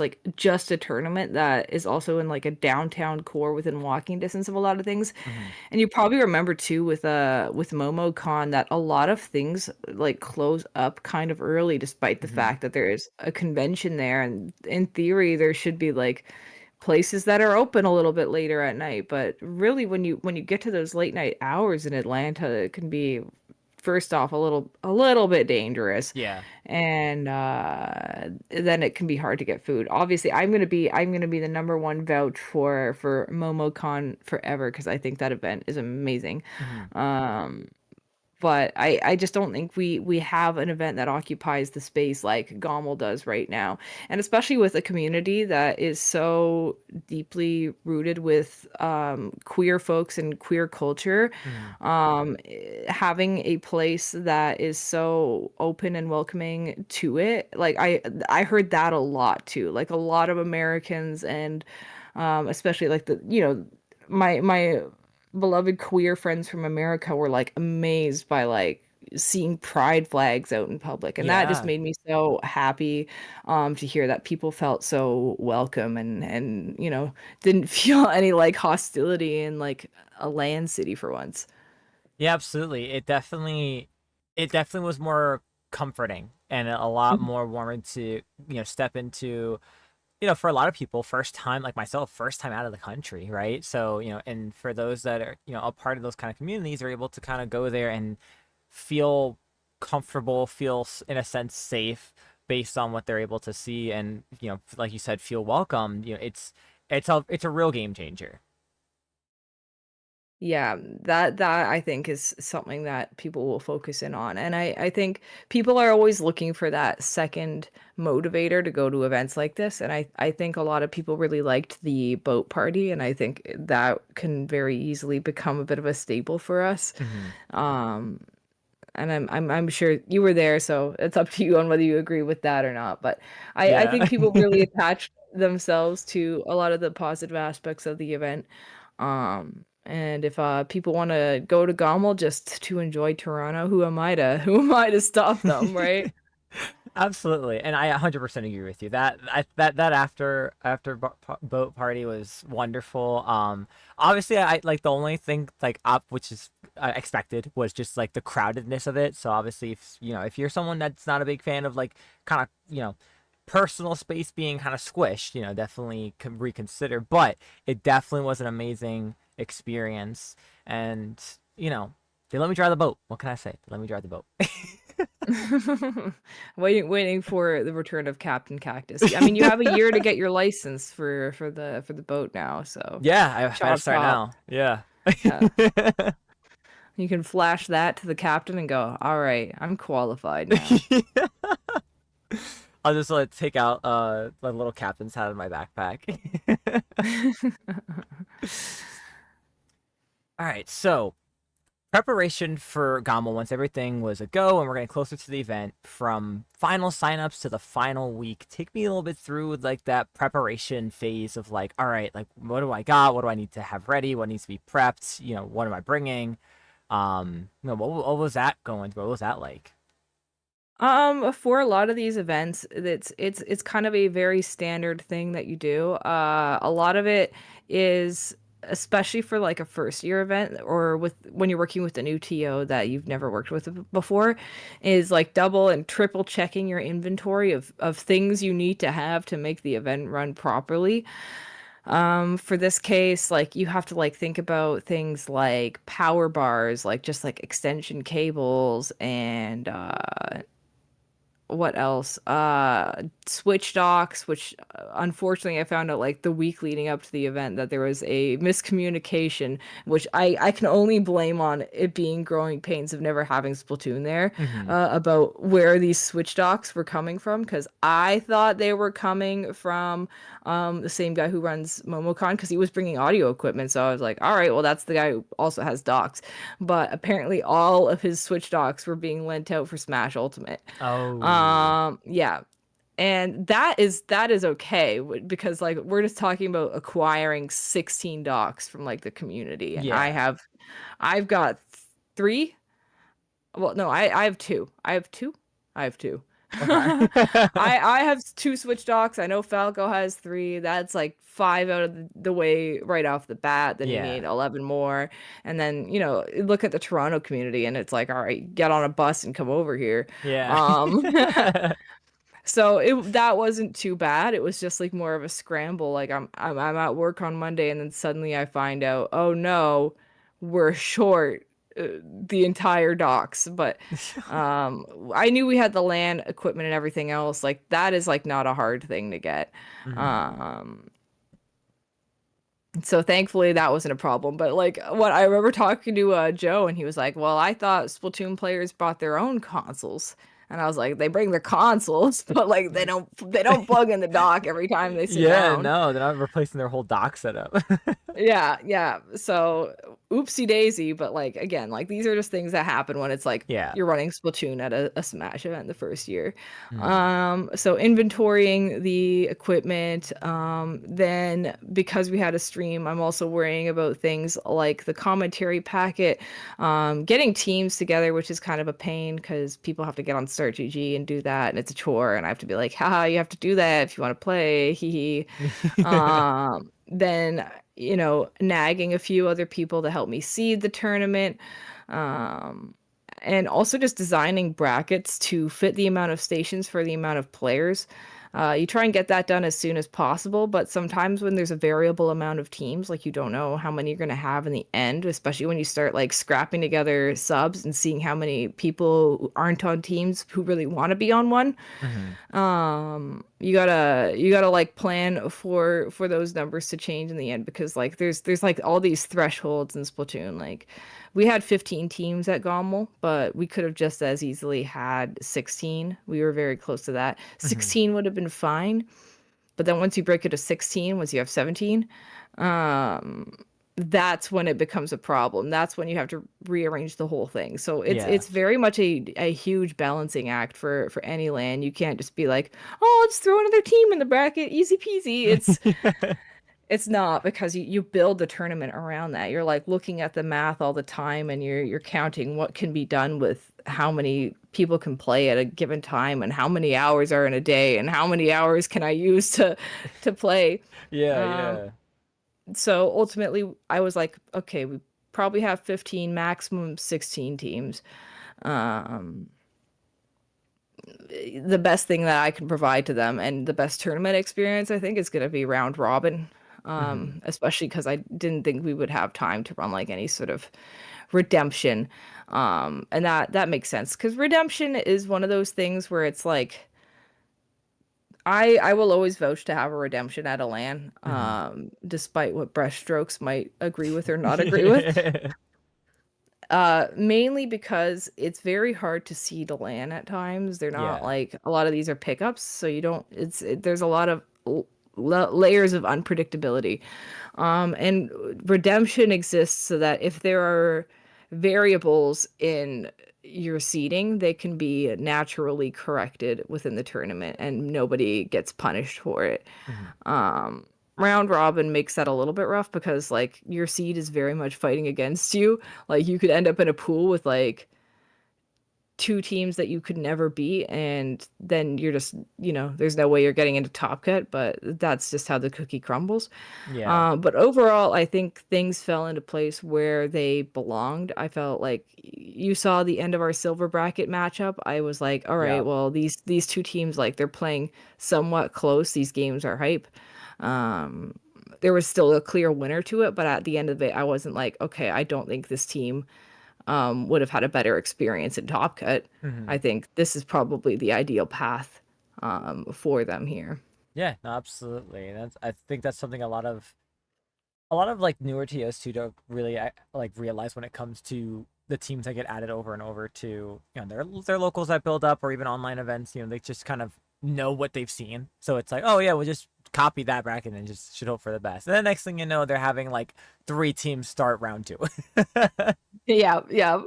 Speaker 2: a tournament that is also in like a downtown core within walking distance of a lot of things.
Speaker 1: Hmm.
Speaker 2: And you probably remember too with MomoCon that a lot of things like close up kind of early despite the
Speaker 1: Hmm.
Speaker 2: fact that there is a convention there and in theory there should be like places that are open a little bit later at night, but really when you get to those late night hours in Atlanta, it can be first off a little bit dangerous
Speaker 1: Yeah.
Speaker 2: and then it can be hard to get food. Obviously, I'm gonna be the number one vouch for MomoCon forever because I think that event is amazing.
Speaker 1: Hmm.
Speaker 2: Um, but I just don't think we have an event that occupies the space like GOML does right now. And especially with a community that is so deeply rooted with queer folks and queer culture,
Speaker 1: Hmm.
Speaker 2: having a place that is so open and welcoming to it. Like I heard that a lot too. Like a lot of Americans and especially like my beloved queer friends from America were like amazed by like seeing pride flags out in public, and that just
Speaker 1: Yeah.
Speaker 2: made me so happy to hear that people felt so welcome and didn't feel any like hostility in like a land city for once.
Speaker 1: Yeah, absolutely. It definitely was more comforting and a lot
Speaker 2: Mhm.
Speaker 1: more warming to step into, for a lot of people, first time, like myself, first time out of the country, right? So, and for those that are, a part of those kind of communities are able to kind of go there and feel comfortable, feel in a sense safe based on what they're able to see and, like you said, feel welcome. It's a real game changer.
Speaker 2: Yeah, that I think is something that people will focus in on. And I think people are always looking for that second motivator to go to events like this. And I think a lot of people really liked the boat party, and I think that can very easily become a bit of a staple for us.
Speaker 1: Hmm.
Speaker 2: Um, and I'm sure you were there, so it's up to you on whether you agree with that or not. But I
Speaker 1: Yeah.
Speaker 2: think people really attach themselves to a lot of the positive aspects of the event. And if people want to go to GOML just to enjoy Toronto, who am I to stop them, right?
Speaker 1: Absolutely, and I 100% agree with you. That boat party was wonderful. Obviously, I like the only thing like up which is expected was just like the crowdedness of it. So obviously, if you're someone that's not a big fan of like kind of personal space being kind of squished, definitely can reconsider. But it definitely was an amazing experience, and they let me drive the boat. What can I say? They let me drive the boat.
Speaker 2: Waiting for the return of Captain Cactus. I mean, you have a year to get your license for the boat now, so
Speaker 1: Yeah, I better
Speaker 2: chop
Speaker 1: start
Speaker 2: chop.
Speaker 1: now. Yeah.
Speaker 2: Yeah. You can flash that to the captain and go, "All right, I'm qualified now."
Speaker 1: I'll just like take out a little captain's hat in my backpack. All right, so preparation for GOML, once everything was a go and we're getting closer to the event, from final signups to the final week, take me a little bit through like that preparation phase of like, all right, like what do I got? What do I need to have ready? What needs to be prepped? What am I bringing? What was that going through? What was that like?
Speaker 2: For a lot of these events, it's kind of a very standard thing that you do. A lot of it is, especially for like a first year event or with when you're working with a new TO that you've never worked with before, is like double and triple checking your inventory of things you need to have to make the event run properly. For this case, like you have to like think about things like power bars, like just like extension cables and what else? Switch docks, which unfortunately I found out like the week leading up to the event that there was a miscommunication, which I can only blame on it being growing pains of never having Splatoon there,
Speaker 1: Mm-hmm.
Speaker 2: about where these switch docks were coming from, because I thought they were coming from the same guy who runs MomoCon because he was bringing audio equipment. So I was like, all right, well that's the guy who also has docks, but apparently all of his switch docks were being lent out for Smash Ultimate.
Speaker 1: Oh,
Speaker 2: Yeah. And that is okay because like we're just talking about acquiring 16 docs from like the community, and
Speaker 1: yeah.
Speaker 2: I've got three. Well, no, I have two. I have two. I have two.
Speaker 1: Okay.
Speaker 2: I have two Switch docks. I know Falco has three. That's like five out of the way right off the bat. Then you
Speaker 1: Yeah.
Speaker 2: need 11 more. And then, look at the Toronto community and it's like, all right, get on a bus and come over here.
Speaker 1: Yeah.
Speaker 2: Um So that wasn't too bad. It was just like more of a scramble. Like I'm at work on Monday and then suddenly I find out, oh no, we're short the entire docks. But I knew we had the LAN equipment and everything else. Like that is like not a hard thing to get.
Speaker 1: Hmm.
Speaker 2: Um so thankfully that wasn't a problem. But like what I remember talking to Joe and he was like, "Well, I thought Splatoon players brought their own consoles." And I was like, "They bring their consoles, but like they don't plug in the dock every time they sit
Speaker 1: Yeah,
Speaker 2: down."
Speaker 1: no, they're not replacing their whole dock setup.
Speaker 2: Yeah, yeah. So oopsie daisy, but like again, like these are just things that happen when it's like
Speaker 1: Yeah.
Speaker 2: you're running Splatoon at a Smash event the first year.
Speaker 1: Hmm.
Speaker 2: So inventorying the equipment. Then because we had a stream, I'm also worrying about things like the commentary packet, getting teams together, which is kind of a pain because people have to get on Start GG and do that, and it's a chore, and I have to be like, haha, you have to do that if you want to play, hee hee. Then nagging a few other people to help me seed the tournament. Um, and also just designing brackets to fit the amount of stations for the amount of players. You try and get that done as soon as possible, but sometimes when there's a variable amount of teams, like you don't know how many you're going to have in the end, especially when you start like scrapping together subs and seeing how many people aren't on teams who really want to be on one.
Speaker 1: Hmm.
Speaker 2: You gotta like plan for those numbers to change in the end because like there's like all these thresholds in Splatoon. Like we had 15 teams at GOML, but we could have just as easily had 16. We were very close to that.
Speaker 1: Hmm.
Speaker 2: 16 would have been fine, but then once you break it to 16, once you have 17, um that's when it becomes a problem. That's when you have to rearrange the whole thing. So it's
Speaker 1: Yeah.
Speaker 2: it's very much a huge balancing act for any land. You can't just be like, "Oh, let's throw another team in the bracket, easy peasy." It's not because you build the tournament around that. You're like looking at the math all the time and you're counting what can be done with how many people can play at a given time and how many hours are in a day and how many hours can I use to play.
Speaker 1: Yeah,
Speaker 2: Um,
Speaker 1: yeah.
Speaker 2: so ultimately, I was like, okay, we probably have 15, maximum 16 teams. Um, the best thing that I can provide to them and the best tournament experience, I think, is going to be round robin.
Speaker 1: Hmm.
Speaker 2: Especially because I didn't think we would have time to run like any sort of redemption. And that makes sense because redemption is one of those things where it's like I will always vouch to have a redemption at a LAN,
Speaker 1: Hmm.
Speaker 2: despite what brushstrokes might agree with or not agree with. Mainly because it's very hard to seed a LAN at times. They're not
Speaker 1: Yeah.
Speaker 2: like a lot of these are pickups, so you don't. There's a lot of layers of unpredictability. And redemption exists so that if there are variables in your seeding, they can be naturally corrected within the tournament and nobody gets punished for it.
Speaker 1: Mhm.
Speaker 2: Um, Round robin makes that a little bit rough because like your seed is very much fighting against you. Like you could end up in a pool with like two teams that you could never beat, and then you're just, there's no way you're getting into Top Cut, but that's just how the cookie crumbles.
Speaker 1: Yeah.
Speaker 2: But overall, I think things fell into place where they belonged. I felt like you saw the end of our silver bracket matchup. I was like, all right,
Speaker 1: Yeah.
Speaker 2: well, these two teams, like they're playing somewhat close. These games are hype. Um, there was still a clear winner to it, but at the end of it, I wasn't like, okay, I don't think this team would have had a better experience in Top Cut. I
Speaker 1: Mhm.
Speaker 2: think this is probably the ideal path for them here.
Speaker 1: Yeah, no, absolutely. I think that's something a lot of like newer TOs2 don't really like realize when it comes to the teams that get added over and over to, their locals that build up or even online events. They just kind of know what they've seen, so it's like, oh yeah, we'll just copy that bracket and just should hope for the best. And then next thing you know, they're having like 3 teams start round two.
Speaker 2: Yeah, yeah.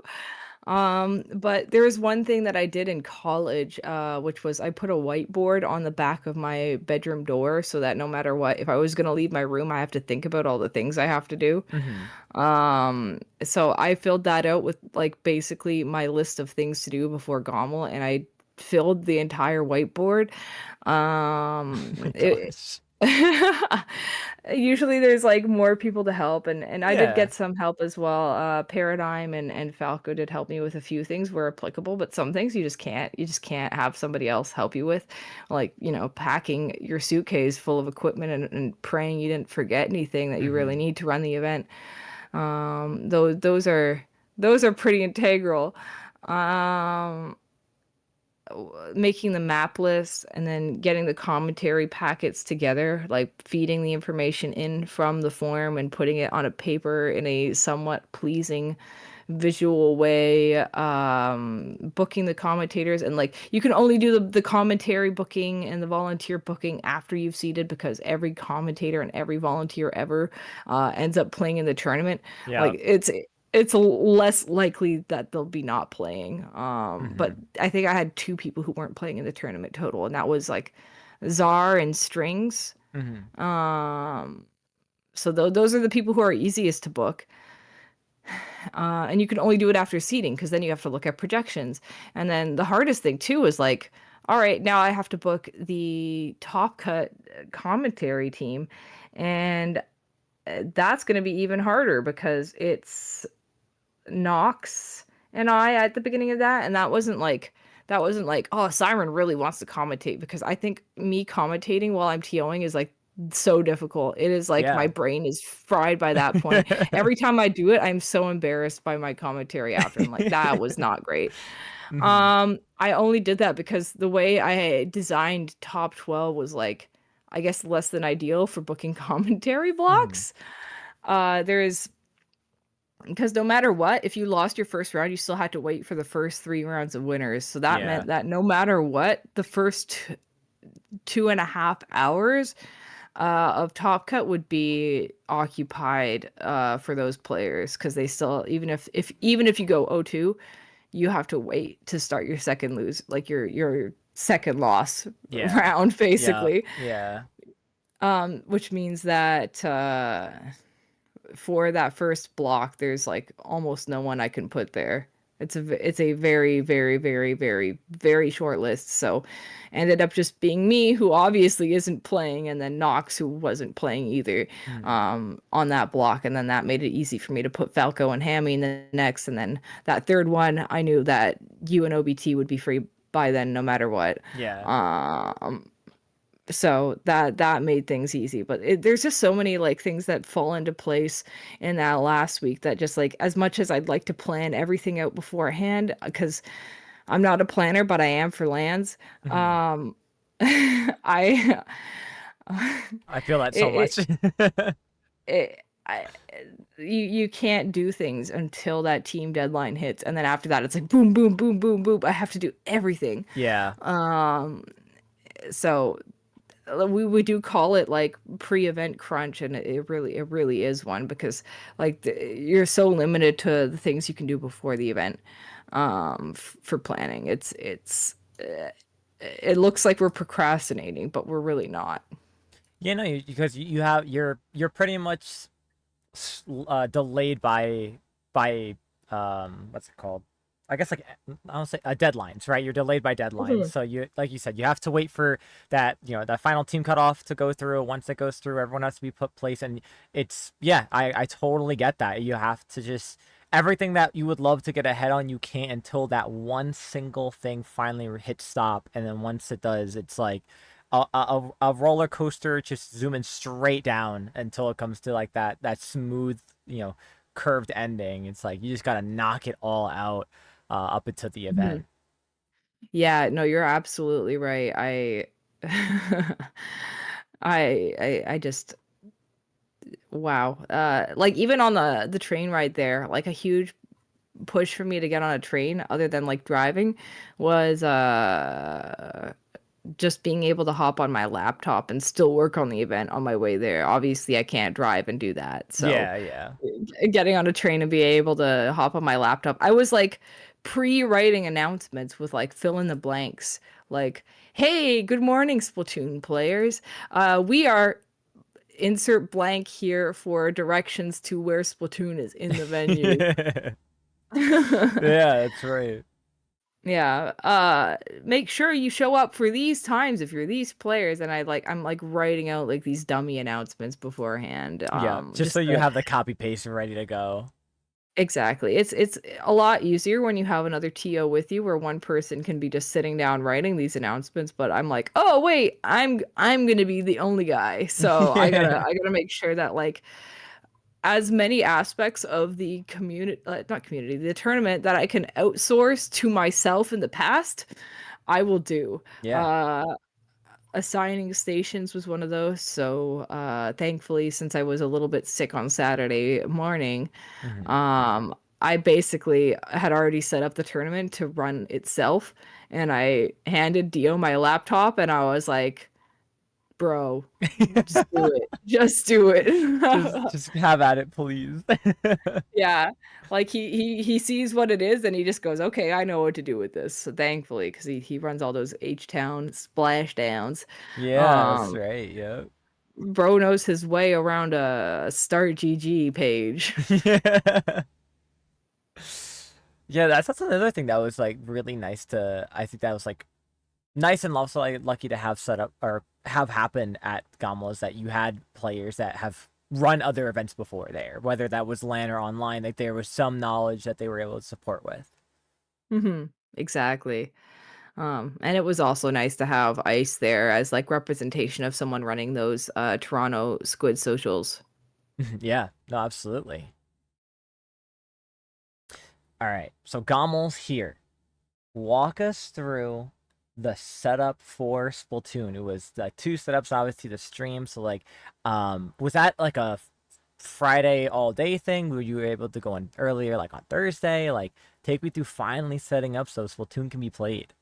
Speaker 2: But there was one thing that I did in college, which was I put a whiteboard on the back of my bedroom door so that no matter what, if I was gonna leave my room, I have to think about all the things I have to do.
Speaker 1: Hmm.
Speaker 2: So I filled that out with like basically my list of things to do before GOML, and I filled the entire whiteboard.
Speaker 1: Oh my
Speaker 2: It,
Speaker 1: gosh.
Speaker 2: usually there's like more people to help, and I did
Speaker 1: Yeah.
Speaker 2: get some help as well. Paradigm and Falco did help me with a few things where applicable, but some things you just can't have somebody else help you with, like, packing your suitcase full of equipment and praying you didn't forget anything that you really
Speaker 1: Hmm.
Speaker 2: need to run the event. Those are pretty integral. Um, Making the map list and then getting the commentary packets together, like feeding the information in from the form and putting it on a paper in a somewhat pleasing visual way, booking the commentators, and like you can only do the commentary booking and the volunteer booking after you've seeded, because every commentator and every volunteer ever ends up playing in the tournament.
Speaker 1: Yeah.
Speaker 2: Like it's less likely that they'll be not playing. But
Speaker 1: Hmm.
Speaker 2: I think I had two people who weren't playing in the tournament total, and that was like Czar and Strings.
Speaker 1: Hmm.
Speaker 2: Um, so those are the people who are easiest to book. And you can only do it after seeding because then you have to look at projections. And then the hardest thing too is like, all right, now I have to book the top cut commentary team, and that's going to be even harder because it's Knox and I at the beginning of that, and that wasn't like, oh, Siren really wants to commentate, because I think me commentating while I'm TOing is like so difficult. It is like my
Speaker 1: Yeah.
Speaker 2: brain is fried by that point. Every time I do it, I'm so embarrassed by my commentary after. I'm like, that was not great.
Speaker 1: Hmm.
Speaker 2: I only did that because the way I designed top 12 was like, I guess, less than ideal for booking commentary
Speaker 1: Hmm.
Speaker 2: blocks. There's Because no matter what, if you lost your first round, you still had to wait for the first 3 rounds of winners. So that
Speaker 1: Yeah.
Speaker 2: meant that no matter what, the first 2.5 hours of Top Cut would be occupied for those players, because they still, even if you go 0-2, you have to wait to start your second lose, like your second loss
Speaker 1: Yeah.
Speaker 2: round,
Speaker 1: Yeah.
Speaker 2: basically.
Speaker 1: Yeah.
Speaker 2: Which means that for that first block, there's like almost no one I can put there. It's a very, very, very, very, very short list. So ended up just being me, who obviously isn't playing, and then Nox, who wasn't playing either,
Speaker 1: Hmm.
Speaker 2: on that block. And then that made it easy for me to put Falco and Hammy in the next. And then that third one, I knew that you and OBT would be free by then, no matter what.
Speaker 1: Yeah.
Speaker 2: Um, so that made things easy, but there's just so many like things that fall into place in that last week, that just like, as much as I'd like to plan everything out beforehand, because I'm not a planner but I am for lands.
Speaker 1: Hmm.
Speaker 2: um I
Speaker 1: I feel that so
Speaker 2: it
Speaker 1: much.
Speaker 2: it I you can't do things until that team deadline hits, and then after that it's like boom boom boom boom boom, I have to do everything.
Speaker 1: Yeah.
Speaker 2: um so we do call it like pre-event crunch, and it really is one because like you're so limited to the things you can do before the event for planning. It looks like we're procrastinating, but we're really not.
Speaker 1: You know, because you have you're pretty much delayed by what's it called? I guess like I don't say deadlines, right? You're delayed by deadlines,
Speaker 2: Mhm.
Speaker 1: so you like you said, you have to wait for that that final team cutoff to go through. Once it goes through, everyone has to be put place, and it's yeah, I totally get that. You have to just everything that you would love to get ahead on, you can't until that one single thing finally hits stop, and then once it does, it's like a roller coaster just zooming straight down until it comes to like that smooth curved ending. It's like you just gotta knock it all out up until the
Speaker 2: Mhm.
Speaker 1: event.
Speaker 2: Yeah, no, you're absolutely right. I just wow. Like even on the train ride there, like a huge push for me to get on a train other than like driving was just being able to hop on my laptop and still work on the event on my way there. Obviously, I can't drive and do that. So,
Speaker 1: Yeah, yeah.
Speaker 2: getting on a train and be able to hop on my laptop. I was like pre-writing announcements with like fill in the blanks. Like, "Hey, good morning, Splatoon players. We are insert blank here for directions to where Splatoon is in the venue."
Speaker 1: Yeah, that's right.
Speaker 2: Yeah, make sure you show up for these times if you're these players, and I'm like writing out like these dummy announcements beforehand.
Speaker 1: Yeah, just so
Speaker 2: Just
Speaker 1: you have the copy paste ready to go.
Speaker 2: exactly. It's a lot easier when you have another TO with you, where one person can be just sitting down writing these announcements. But I'm like, oh wait, I'm gonna be the only guy, so I gotta make sure that like as many aspects of the community, not community, the tournament that I can outsource to myself in the past, I will do.
Speaker 1: Yeah.
Speaker 2: Uh, Assigning stations was one of those. So, thankfully, since I was a little bit sick on Saturday morning,
Speaker 1: Hmm.
Speaker 2: I basically had already set up the tournament to run itself, and I handed Dio my laptop, and I was like, "Bro, just do it. Just do it."
Speaker 1: Just have at it, please.
Speaker 2: Yeah, like he sees what it is and he just goes, "Okay, I know what to do with this." So thankfully, because he runs all those H-Town splash downs.
Speaker 1: Yeah, that's
Speaker 2: Um,
Speaker 1: right. Yeah.
Speaker 2: bro knows his way around a Start GG page.
Speaker 1: Yeah. Yeah, that's another thing that was like really nice to I think that was like nice and also like lucky to have set up or have happen at GOML is that you had players that have run other events before there, whether that was LAN or online, like there was some knowledge that they were able to support with.
Speaker 2: Exactly. And it was also nice to have Ice there as like representation of someone running those Toronto Squid socials.
Speaker 1: Yeah, no, absolutely. All right, so GOML's here. Walk us through the setup for Splatoon. It was the two setups, obviously the stream. So like, was that like a Friday all day thing? Were you able to go in earlier, like on Thursday? Like, take me through finally setting up so Splatoon can be played.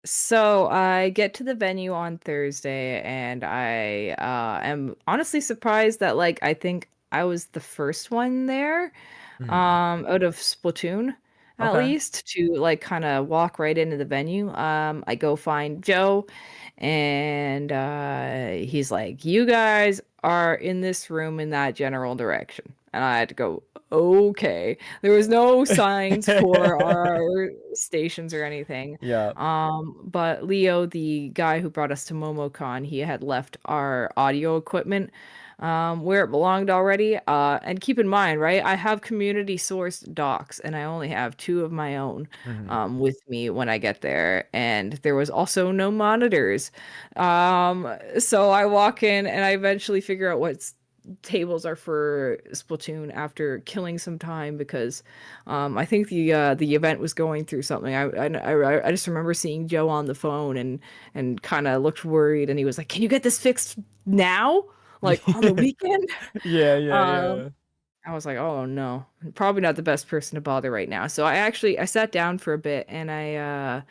Speaker 2: So I get to the venue on Thursday, and I am honestly surprised that like I think I was the first one there,
Speaker 1: Hmm.
Speaker 2: out of Splatoon at
Speaker 1: Okay.
Speaker 2: least to like kind of walk right into the venue. I go find Joe, and he's like, "You guys are in this room in that general direction," and I had to go. Okay. There was no signs for our stations or anything.
Speaker 1: Yeah.
Speaker 2: But Leo, the guy who brought us to MomoCon, he had left our audio equipment where it belonged already. And keep in mind, right, I have community sourced docks and I only have two of my own
Speaker 1: Hmm.
Speaker 2: with me when I get there. And there was also no monitors. So I walk in and I eventually figure out what's tables are for Splatoon after killing some time because I think the event was going through something. I just remember seeing Joe on the phone and kind of looked worried, and he was like, "Can you get this fixed now? Like on the weekend?"
Speaker 1: Yeah, yeah,
Speaker 2: Um,
Speaker 1: yeah.
Speaker 2: I was like, "Oh no, probably not the best person to bother right now." So I sat down for a bit and I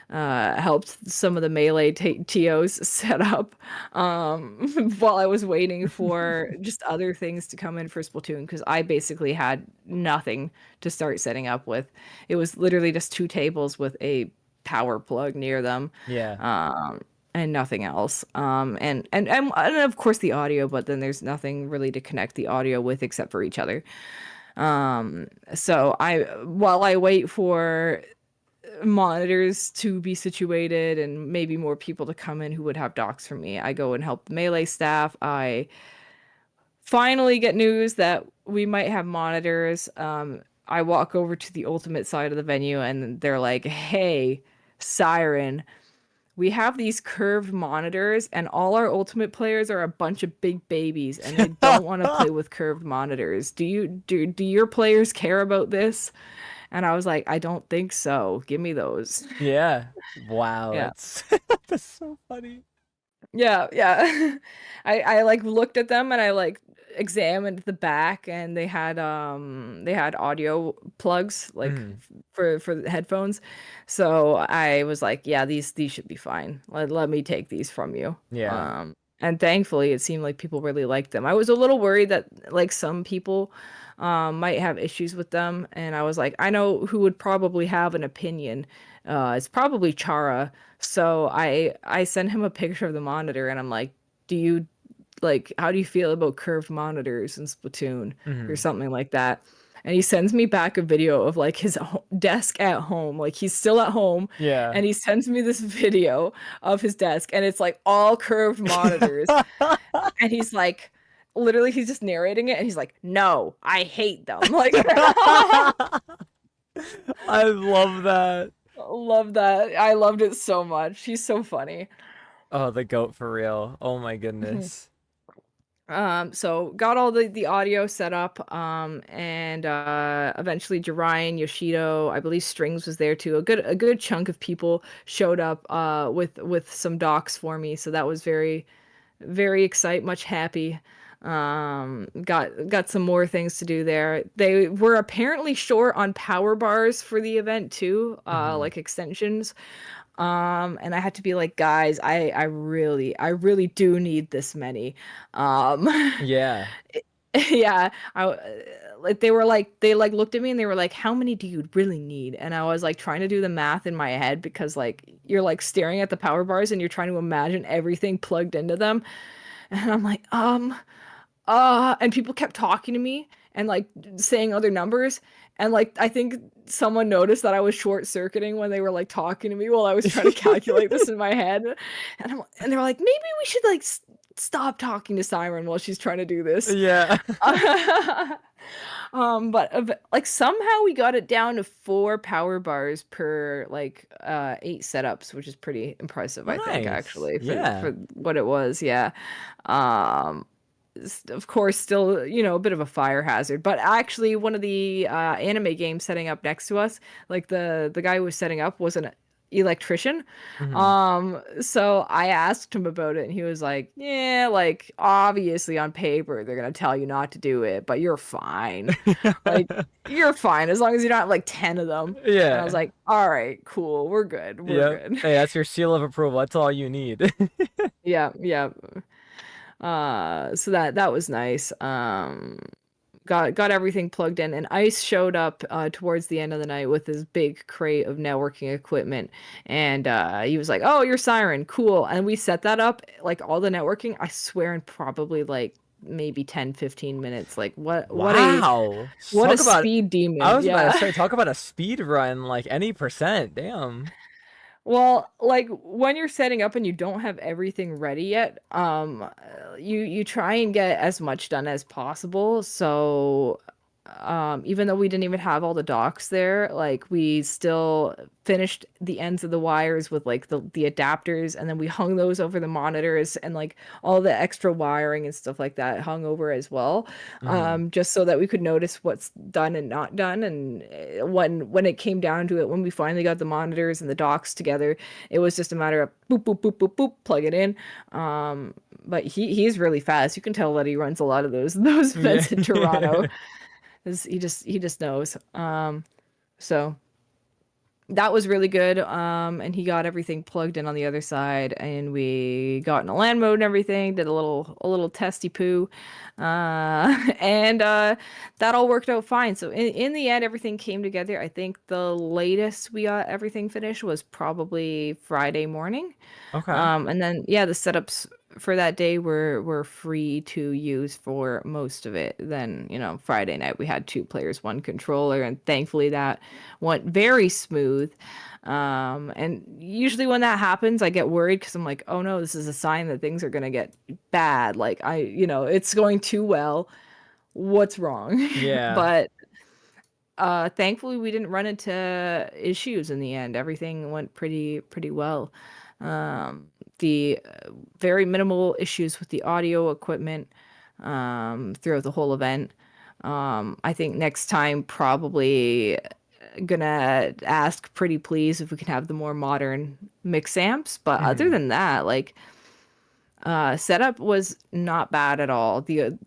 Speaker 2: helped some of the melee TOs set up while I was waiting for just other things to come in for Splatoon because I basically had nothing to start setting up with. It was literally just two tables with a power plug near them.
Speaker 1: Yeah.
Speaker 2: Um, and nothing else. And of course the audio, but then there's nothing really to connect the audio with except for each other. So while I wait for monitors to be situated and maybe more people to come in who would have docks for me, I go and help the melee staff. I finally get news that we might have monitors. I walk over to the ultimate side of the venue and they're like, "Hey, Siren, we have these curved monitors and all our ultimate players are a bunch of big babies and they don't want to play with curved monitors. Do your players care about this?" And I was like, "I don't think so. Give me those."
Speaker 1: Yeah. Wow,
Speaker 2: Yeah.
Speaker 1: that's that's so funny.
Speaker 2: Yeah, yeah. I like looked at them and I like examined the back and they had audio plugs like
Speaker 1: Mhm.
Speaker 2: for the headphones. So I was like, yeah, these should be fine. Let me take these from you.
Speaker 1: Yeah.
Speaker 2: And thankfully it seemed like people really liked them. I was a little worried that like some people might have issues with them and I was like, I know who would probably have an opinion. It's probably Chara. So I sent him a picture of the monitor and I'm like, "Do you like how do you feel about curved monitors in Splatoon or
Speaker 1: Mhm.
Speaker 2: something like that?" And he sends me back a video of like his desk at home. Like he's still at home
Speaker 1: Yeah.
Speaker 2: and he sends me this video of his desk and it's like all curved monitors and he's like literally he's just narrating it and he's like, "No, I hate them." Like
Speaker 1: I love that.
Speaker 2: love that. I loved it so much. He's so funny.
Speaker 1: Oh, the goat for real. Oh my goodness.
Speaker 2: So got all the audio set up, and eventually Jarian, Yoshido, I believe Strings was there too. A good chunk of people showed up with some docs for me, so that was very excite, much happy. Got some more things to do there. They were apparently short on power bars for the event too,
Speaker 1: Mhm.
Speaker 2: like extensions. And I had to be like, guys, I really do need this many. Um,
Speaker 1: Yeah.
Speaker 2: yeah, like they like looked at me and they were like, how many do you really need? And I was like trying to do the math in my head because like you're like staring at the power bars and you're trying to imagine everything plugged into them. And I'm like, and people kept talking to me and like saying other numbers. And like, I think someone noticed that I was short circuiting when they were like talking to me while I was trying to calculate this in my head. And they were like, maybe we should like stop talking to Siren while she's trying to do this.
Speaker 1: Yeah.
Speaker 2: But like somehow we got it down to 4 power bars per like 8 setups, which is pretty impressive,
Speaker 1: Oh,
Speaker 2: I think,
Speaker 1: nice.
Speaker 2: actually,
Speaker 1: Yeah.
Speaker 2: for what it was. Yeah. Um, of course, still, a bit of a fire hazard, but actually one of the anime games setting up next to us, like the guy who was setting up was an electrician.
Speaker 1: Mhm.
Speaker 2: So I asked him about it and he was like, "Yeah, like obviously on paper they're gonna tell you not to do it, but you're fine. Like you're fine as long as you don't have like 10 of them." And I was
Speaker 1: Yeah.
Speaker 2: like, "All right, cool. We're good. We're
Speaker 1: Yep.
Speaker 2: good."
Speaker 1: Hey, that's your seal of approval. That's all you need.
Speaker 2: Yeah, yeah. So that was nice. Got everything plugged in, and Ice showed up towards the end of the night with his big crate of networking equipment, and he was like, "Oh, your Siren, cool." And we set that up, like all the networking, I swear, in probably like maybe 10-15 minutes. Like
Speaker 1: Wow.
Speaker 2: what a
Speaker 1: Talk about
Speaker 2: speed
Speaker 1: I
Speaker 2: demon.
Speaker 1: was about to
Speaker 2: Yeah.
Speaker 1: say, talk about a speed run, like any percent. Damn.
Speaker 2: Well, like when you're setting up and you don't have everything ready yet, you try and get as much done as possible. So, even though we didn't even have all the docks there, like we still finished the ends of the wires with like the adapters, and then we hung those over the monitors and like all the extra wiring and stuff like that hung over as well,
Speaker 1: Mhm.
Speaker 2: just so that we could notice what's done and not done. And when it came down to it, when we finally got the monitors and the docks together, it was just a matter of boop boop boop boop boop, plug it in. Um, but he's really fast. You can tell that he runs a lot of those those
Speaker 1: Yeah.
Speaker 2: events in Toronto. 'Cause he just knows. So that was really good. And he got everything plugged in on the other side, and we got in a LAN mode and everything. Did a little testy poo, and that all worked out fine. So in the end, everything came together. I think the latest we got everything finished was probably Friday morning.
Speaker 1: Okay.
Speaker 2: And then yeah, the setups for that day were free to use for most of it. Then, Friday night we had two players, one controller, and thankfully that went very smooth. And usually when that happens, I get worried because I'm like, oh no, this is a sign that things are gonna get bad. Like it's going too well. What's wrong?
Speaker 1: Yeah.
Speaker 2: But thankfully we didn't run into issues in the end. Everything went pretty well. The very minimal issues with the audio equipment throughout the whole event. I think next time probably gonna ask pretty please if we can have the more modern mix amps. But other
Speaker 1: Mhm.
Speaker 2: than that, like setup was not bad at all.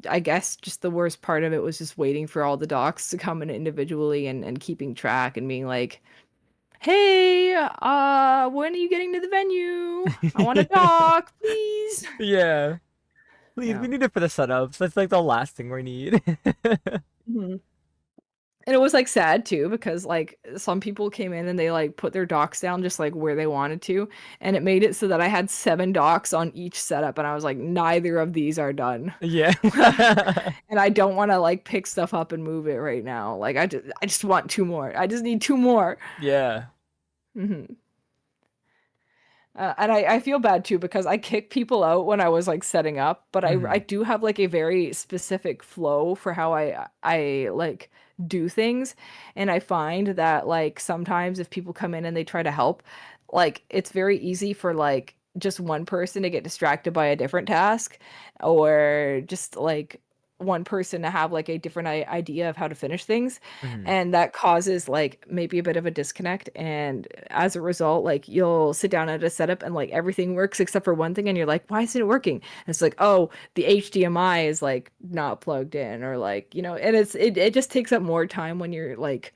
Speaker 2: I guess just the worst part of it was just waiting for all the docs to come in individually and keeping track and being like, "Hey, when are you getting to the venue? I want a doc, please."
Speaker 1: Yeah. Please,
Speaker 2: Yeah.
Speaker 1: we need it for the setups. That's like the last thing we need.
Speaker 2: Mhm. And it was like sad too because like some people came in and they like put their docs down just like where they wanted to, and it made it so that I had 7 docs on each setup, and I was like, neither of these are done.
Speaker 1: Yeah.
Speaker 2: And I don't want to like pick stuff up and move it right now. Like I just want two more. I just need two more.
Speaker 1: Yeah.
Speaker 2: Hmm. And I feel bad too because I kick people out when I was like setting up, but I
Speaker 1: Hmm.
Speaker 2: do have like a very specific flow for how I like do things. And I find that like sometimes if people come in and they try to help, like it's very easy for like just one person to get distracted by a different task, or just like one person to have like a different idea of how to finish things,
Speaker 1: Hmm.
Speaker 2: and that causes like maybe a bit of a disconnect. And as a result, like you'll sit down at a setup and like everything works except for one thing, and you're like, why isn't it working? And it's like, oh, the HDMI is like not plugged in, or like, and it just takes up more time when you're like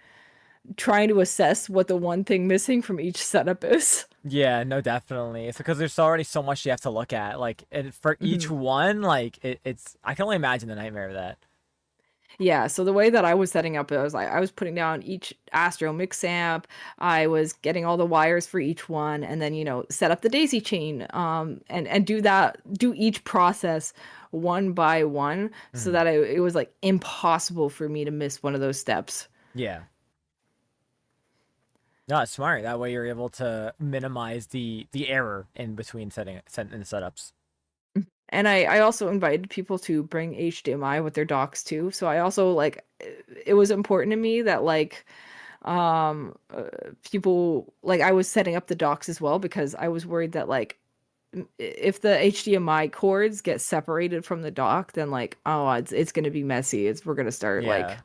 Speaker 2: trying to assess what the one thing missing from each setup is.
Speaker 1: Yeah, no, definitely. It's because there's already so much you have to look at. Like, for each
Speaker 2: Mhm.
Speaker 1: one, like, it's, I can only imagine the nightmare of that.
Speaker 2: Yeah, so the way that I was setting up, I was putting down each Astro mix amp, I was getting all the wires for each one, and then, set up the daisy chain, and do each process one by one, so
Speaker 1: Hmm.
Speaker 2: that it was like impossible for me to miss one of those steps.
Speaker 1: Yeah. No, it's smart. That way you're able to minimize the error in between in the setups.
Speaker 2: And I also invited people to bring HDMI with their docks too. So I also like it was important to me that like people like I was setting up the docks as well because I was worried that like if the HDMI cords get separated from the dock, then like, oh, it's gonna be messy. We're gonna start like,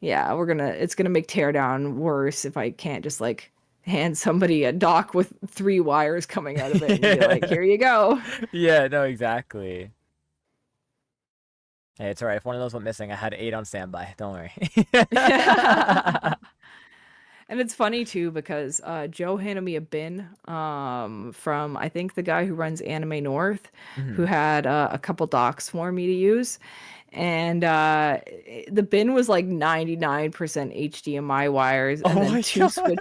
Speaker 1: Yeah.
Speaker 2: yeah, it's gonna make teardown worse if I can't just like hand somebody a dock with 3 wires coming out of it and be like, here you go.
Speaker 1: Yeah, no, exactly. Hey, it's all right. If one of those went missing, I had 8 on standby. Don't worry.
Speaker 2: And it's funny too because Joe handed me a bin from I think the guy who runs Anime North, who
Speaker 1: Mhm.
Speaker 2: had a couple docs for me to use, and the bin was like 99% HDMI wires, and
Speaker 1: Oh
Speaker 2: then
Speaker 1: my
Speaker 2: two
Speaker 1: God.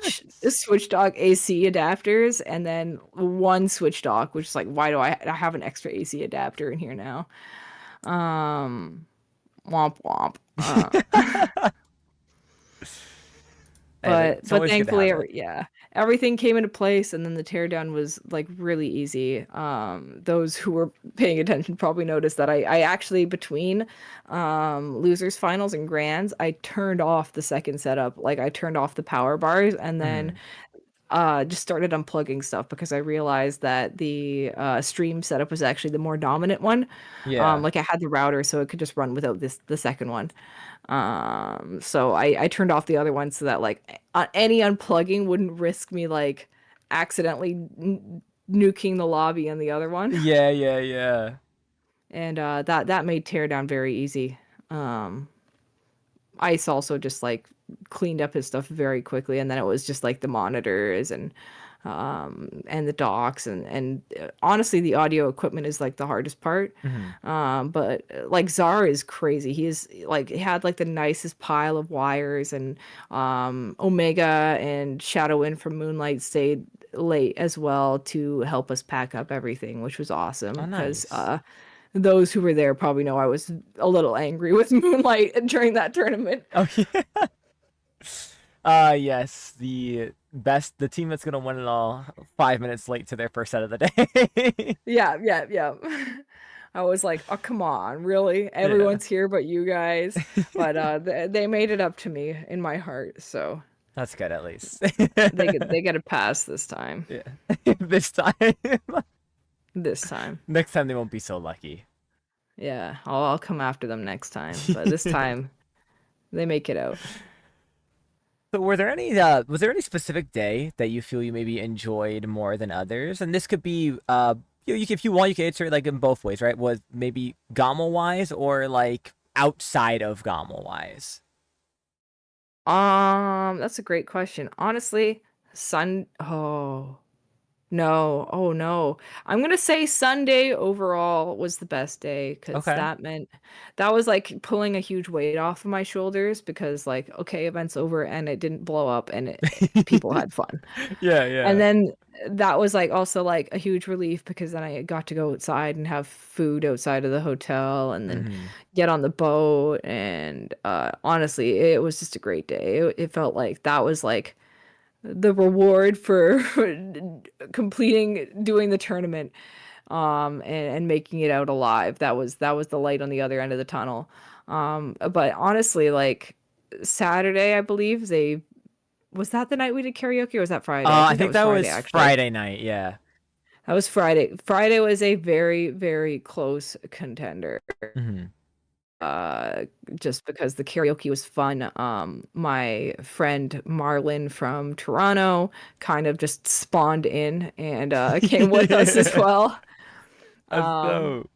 Speaker 2: switch dock AC adapters, and then one switch dock, which is like, why do I have an extra AC adapter in here now? Um, womp womp.
Speaker 1: Hey, it's
Speaker 2: But
Speaker 1: always good to
Speaker 2: thankfully,
Speaker 1: have it.
Speaker 2: yeah, everything came into place, and then the teardown was like really easy. Those who were paying attention probably noticed that I actually between losers finals and grands, I turned off the second setup. Like I turned off the power bars, and then
Speaker 1: Mhm.
Speaker 2: just started unplugging stuff because I realized that the stream setup was actually the more dominant one.
Speaker 1: Yeah.
Speaker 2: Like I had the router, so it could just run without the second one. So I turned off the other one so that like any unplugging wouldn't risk me like accidentally nuking the lobby on the other one.
Speaker 1: Yeah, yeah, yeah.
Speaker 2: And that made teardown very easy. Um, Ice also just like cleaned up his stuff very quickly, and then it was just like the monitors and the docks and honestly the audio equipment is like the hardest part.
Speaker 1: Hmm.
Speaker 2: But like Czar is crazy. He is like he had like the nicest pile of wires, and Omega and Shadow from Moonlight stayed late as well to help us pack up everything, which was awesome
Speaker 1: Oh,
Speaker 2: because
Speaker 1: nice.
Speaker 2: those who were there probably know I was a little angry with Moonlight during that tournament.
Speaker 1: Oh yeah. Yes, the team that's gonna win it all 5 minutes late to their first set of the day.
Speaker 2: Yeah, yeah, yeah. I was like, "Oh, come on, really?
Speaker 1: Yeah.
Speaker 2: Everyone's here but you guys." But they made it up to me in my heart, so
Speaker 1: That's good at least.
Speaker 2: they get a pass this time.
Speaker 1: Yeah. This time.
Speaker 2: This time.
Speaker 1: Next time they won't be so lucky.
Speaker 2: Yeah, I'll come after them next time, but this time they make it out.
Speaker 1: So was there any specific day that you feel you maybe enjoyed more than others? And this could be if you want you can answer it like in both ways, right? Was maybe GOML wise or like outside of GOML wise?
Speaker 2: That's a great question. Honestly, Sun oh, no. Oh, no. I'm gonna say Sunday overall was the best day because
Speaker 1: Okay.
Speaker 2: that meant that was like pulling a huge weight off of my shoulders because like, okay, event's over and it didn't blow up and people had fun.
Speaker 1: Yeah,
Speaker 2: And
Speaker 1: yeah.
Speaker 2: then that was like also like a huge relief because then I got to go outside and have food outside of the hotel and then
Speaker 1: Hmm.
Speaker 2: get on the boat and honestly, it was just a great day. It felt like that was like the reward for completing doing the tournament and making it out alive. That was the light on the other end of the tunnel. But honestly, like Saturday, I believe they was that the night we did karaoke or was that Friday? I
Speaker 1: I
Speaker 2: think that
Speaker 1: think
Speaker 2: was
Speaker 1: that
Speaker 2: Friday
Speaker 1: was
Speaker 2: actually.
Speaker 1: Friday night, yeah.
Speaker 2: That was Friday. Friday was a very, very close contender.
Speaker 1: Hmm.
Speaker 2: Uh, just because the karaoke was fun. My friend Marlon from Toronto kind of just spawned in and came with us as well.
Speaker 1: That's
Speaker 2: Um,
Speaker 1: dope.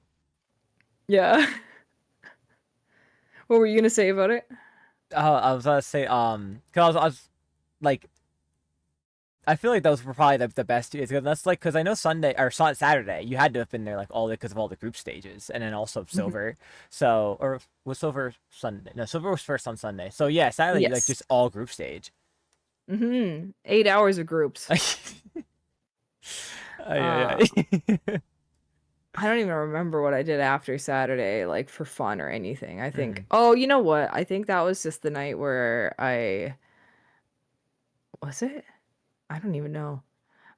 Speaker 2: yeah. What were you gonna say about it?
Speaker 1: I was gonna say, 'cause I was like, I feel like those were probably the best two. That's like, because I know Saturday, you had to have been there like all because of all the group stages, and then also
Speaker 2: Mhm.
Speaker 1: Silver. So, or was Silver Sunday? No, Silver was first on Sunday. So yeah, Saturday like
Speaker 2: Yes.
Speaker 1: just all group stage.
Speaker 2: 8 hours of groups.
Speaker 1: Ay,
Speaker 2: Uh,
Speaker 1: ay, ay.
Speaker 2: I don't even remember what I did after Saturday, like for fun or anything. I think,
Speaker 1: Mhm.
Speaker 2: oh, you know what? I think that was just the night where was it? I don't even know.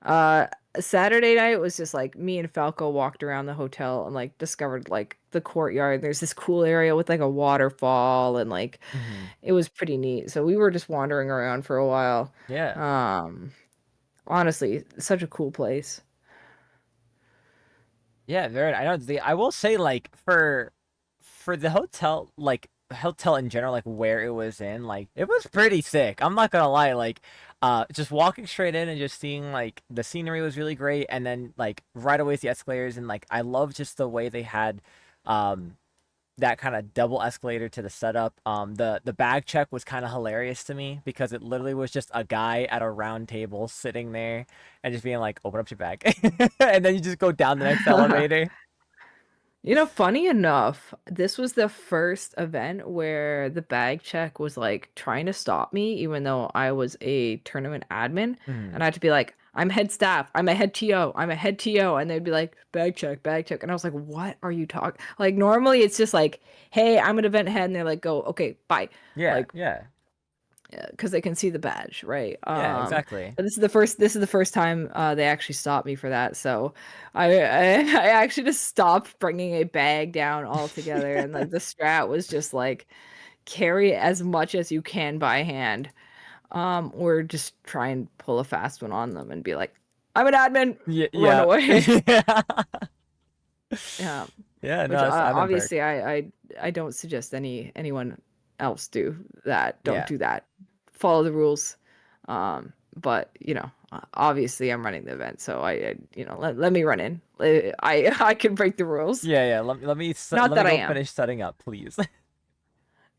Speaker 2: Uh, Saturday night was just like me and Falco walked around the hotel and like discovered like the courtyard. There's this cool area with like a waterfall and like
Speaker 1: Mhm.
Speaker 2: it was pretty neat. So we were just wandering around for a while.
Speaker 1: Yeah.
Speaker 2: Um, Honestly, such a cool place.
Speaker 1: Yeah, very. I know. I will say, like, for the hotel, like hotel in general, like where it was in, like it was pretty sick. I'm not gonna lie. Like, just walking straight in and just seeing like the scenery was really great, and then like right away is the escalators, and like I love just the way they had, um, that kind of double escalator to the setup. The bag check was kind of hilarious to me because it literally was just a guy at a round table sitting there and just being like, "Open up your bag," and then you just go down the next elevator.
Speaker 2: You know, funny enough, this was the first event where the bag check was like trying to stop me, even though I was a tournament admin.
Speaker 1: Mhm.
Speaker 2: And I had to be like, I'm head staff, I'm a head TO, I'm a head TO. And they'd be like, bag check, bag check. And I was like, what are you talking? Like, normally it's just like, hey, I'm an event head. And they're like, go, okay, bye.
Speaker 1: Yeah,
Speaker 2: Like,
Speaker 1: yeah,
Speaker 2: because they can see the badge, right?
Speaker 1: yeah, exactly.
Speaker 2: But this is the first time they actually stopped me for that. So I actually just stopped bringing a bag down altogether, and like the strat was just like carry as much as you can by hand, or just try and pull a fast one on them and be like, "I'm an admin,
Speaker 1: Yeah,
Speaker 2: run
Speaker 1: yeah,
Speaker 2: away."
Speaker 1: yeah.
Speaker 2: Yeah,
Speaker 1: Yeah,
Speaker 2: which
Speaker 1: no, that's admin perk.
Speaker 2: obviously I don't suggest anyone else do that. Don't
Speaker 1: Yeah,
Speaker 2: do that. Follow the rules. But you know, obviously I'm running the event, so let me run in. I can break the rules.
Speaker 1: yeah, yeah. Let me
Speaker 2: Not
Speaker 1: let me
Speaker 2: that I
Speaker 1: go
Speaker 2: am.
Speaker 1: finish setting up, please.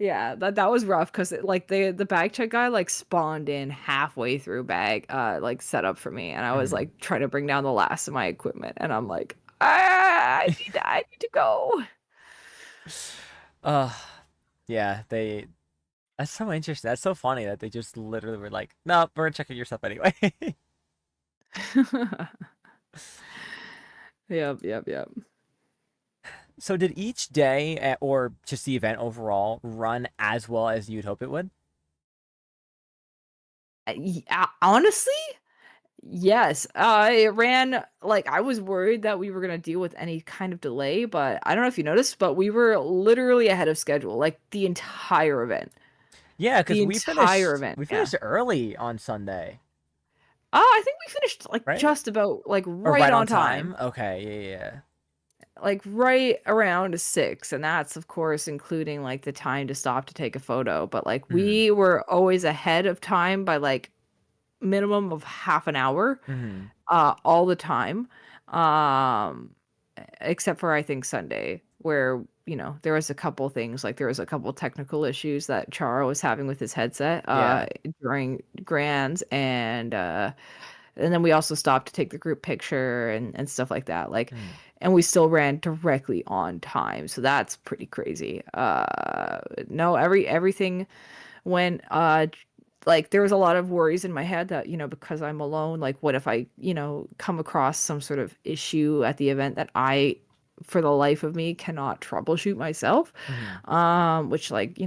Speaker 2: Yeah, that was rough because like the bag check guy like spawned in halfway through bag like setup for me, and I was
Speaker 1: Mhm.
Speaker 2: like trying to bring down the last of my equipment, and I'm like, I need to go.
Speaker 1: uh yeah, that's so interesting. That's so funny that they just literally were like, no, we're checking your stuff anyway.
Speaker 2: Yep, yep, yep.
Speaker 1: So did each day or just the event overall run as well as you'd hope it would?
Speaker 2: Honestly, yes. It ran like I was worried that we were gonna deal with any kind of delay, but I don't know if you noticed, but we were literally ahead of schedule, like the entire event.
Speaker 1: Yeah,
Speaker 2: The
Speaker 1: because
Speaker 2: entire event,
Speaker 1: we
Speaker 2: yeah.
Speaker 1: finished early on Sunday,
Speaker 2: I think we finished like
Speaker 1: right?
Speaker 2: just about like
Speaker 1: Or
Speaker 2: right
Speaker 1: right on
Speaker 2: on time.
Speaker 1: time? Okay, yeah,
Speaker 2: Like right around 6, and that's of course including like the time to stop to take a photo, but like
Speaker 1: yeah. Mm-hmm.
Speaker 2: we were always ahead of time by like minimum of half an hour
Speaker 1: Mm-hmm.
Speaker 2: all the time. Um except for I think Sunday where there was a couple things like there was a couple technical issues that Charo was having with his headset
Speaker 1: Yeah.
Speaker 2: during grands and then we also stopped to take the group picture and stuff like that. Like,
Speaker 1: Mm.
Speaker 2: and we still ran directly on time. So that's pretty crazy. No, everything went like there was a lot of worries in my head that, because I'm alone, like what if I, come across some sort of issue at the event that I for the life of me cannot troubleshoot myself.
Speaker 1: Mm-hmm.
Speaker 2: Which like,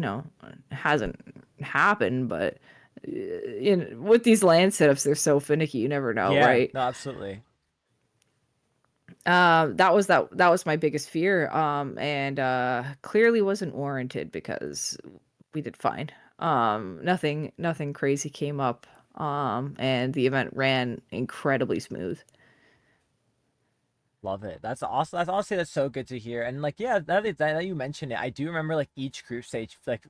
Speaker 2: hasn't happened, but with these land setups, they're so finicky, you never know,
Speaker 1: Yeah,
Speaker 2: right?
Speaker 1: no, absolutely.
Speaker 2: That was my biggest fear. And clearly wasn't warranted because we did fine. Nothing crazy came up. And the event ran incredibly smooth.
Speaker 1: Love it. That's awesome. That's honestly that's so good to hear. And like, yeah, that you mentioned it, I do remember like each group stage like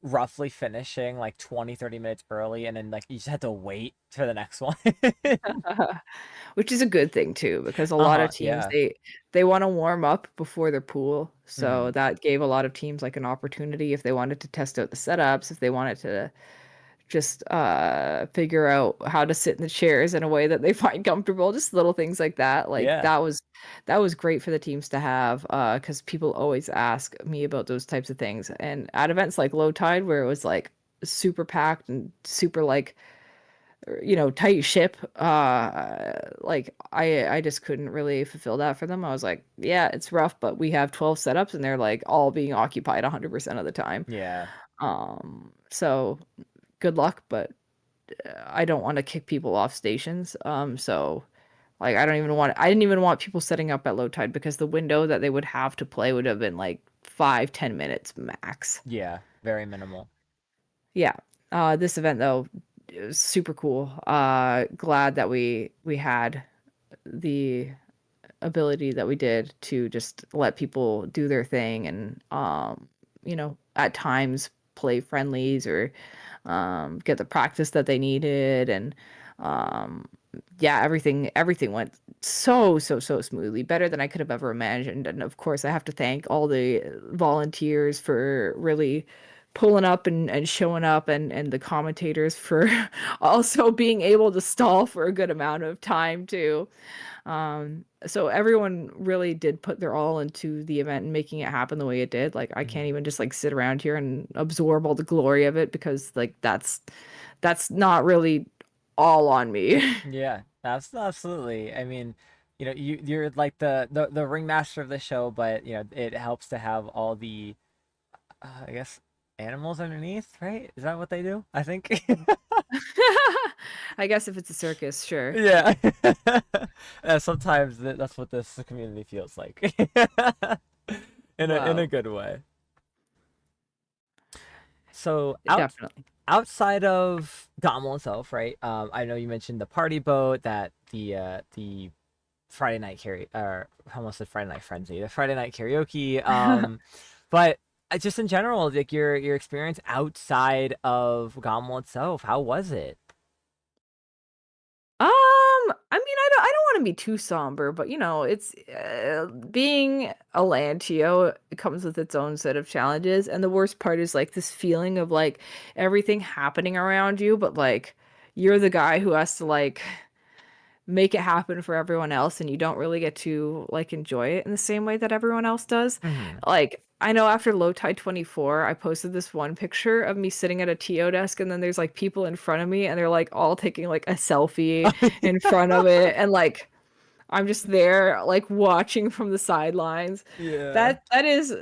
Speaker 1: roughly finishing like 20, 30 minutes early, and then like you just had to wait for the next one.
Speaker 2: Which is a good thing too, because a lot of
Speaker 1: Uh-huh.
Speaker 2: teams
Speaker 1: Yeah.
Speaker 2: they want to warm up before their pool. So
Speaker 1: Mm-hmm.
Speaker 2: that gave a lot of teams like an opportunity if they wanted to test out the setups, if they wanted to just figure out how to sit in the chairs in a way that they find comfortable, just little things like that. Like
Speaker 1: Yeah.
Speaker 2: that was great for the teams to have because people always ask me about those types of things. And at events like Low Tide where it was like super packed and super like tight ship, like I just couldn't really fulfill that for them. I was like, yeah, it's rough, but we have 12 setups and they're like all being occupied 100% of the time.
Speaker 1: Yeah.
Speaker 2: So good luck, but I don't want to kick people off stations. So like I didn't even want people setting up at low tide because the window that they would have to play would have been like 5-10 minutes max.
Speaker 1: Yeah. Very minimal.
Speaker 2: Yeah. This event though, it was super cool. Glad that we had the ability that we did to just let people do their thing and at times play friendlies or get the practice that they needed and um yeah, everything went so smoothly, better than I could have ever imagined. And of course I have to thank all the volunteers for really pulling up and showing up and the commentators for also being able to stall for a good amount of time too. So everyone really did put their all into the event and making it happen the way it did. Like I
Speaker 1: Mm-hmm.
Speaker 2: can't even just like sit around here and absorb all the glory of it because like that's not really all on me.
Speaker 1: Yeah, absolutely. I mean, you're like the ringmaster of the show, but it helps to have all the I guess animals underneath, right? Is that what they do? I think.
Speaker 2: I guess if it's a circus, sure.
Speaker 1: Yeah. Sometimes that's what this community feels like. In a
Speaker 2: Wow.
Speaker 1: good way. So
Speaker 2: Definitely.
Speaker 1: outside of GOML itself, right? I know you mentioned the party boat, that the Friday night or I almost said Friday night frenzy, the Friday night karaoke. But just in general, like your experience outside of GOML itself, how was it?
Speaker 2: I mean, I don't want to be too somber, but it's being a Lantio, it comes with its own set of challenges. And the worst part is like this feeling of like everything happening around you, but like you're the guy who has to like make it happen for everyone else, and you don't really get to like enjoy it in the same way that everyone else does.
Speaker 1: Hmm.
Speaker 2: Like I know after Low Tide 24, I posted this one picture of me sitting at a TO desk, and then there's like people in front of me and they're like all taking like a selfie in front of it, and like I'm just there like watching from the sidelines.
Speaker 1: Yeah.
Speaker 2: That is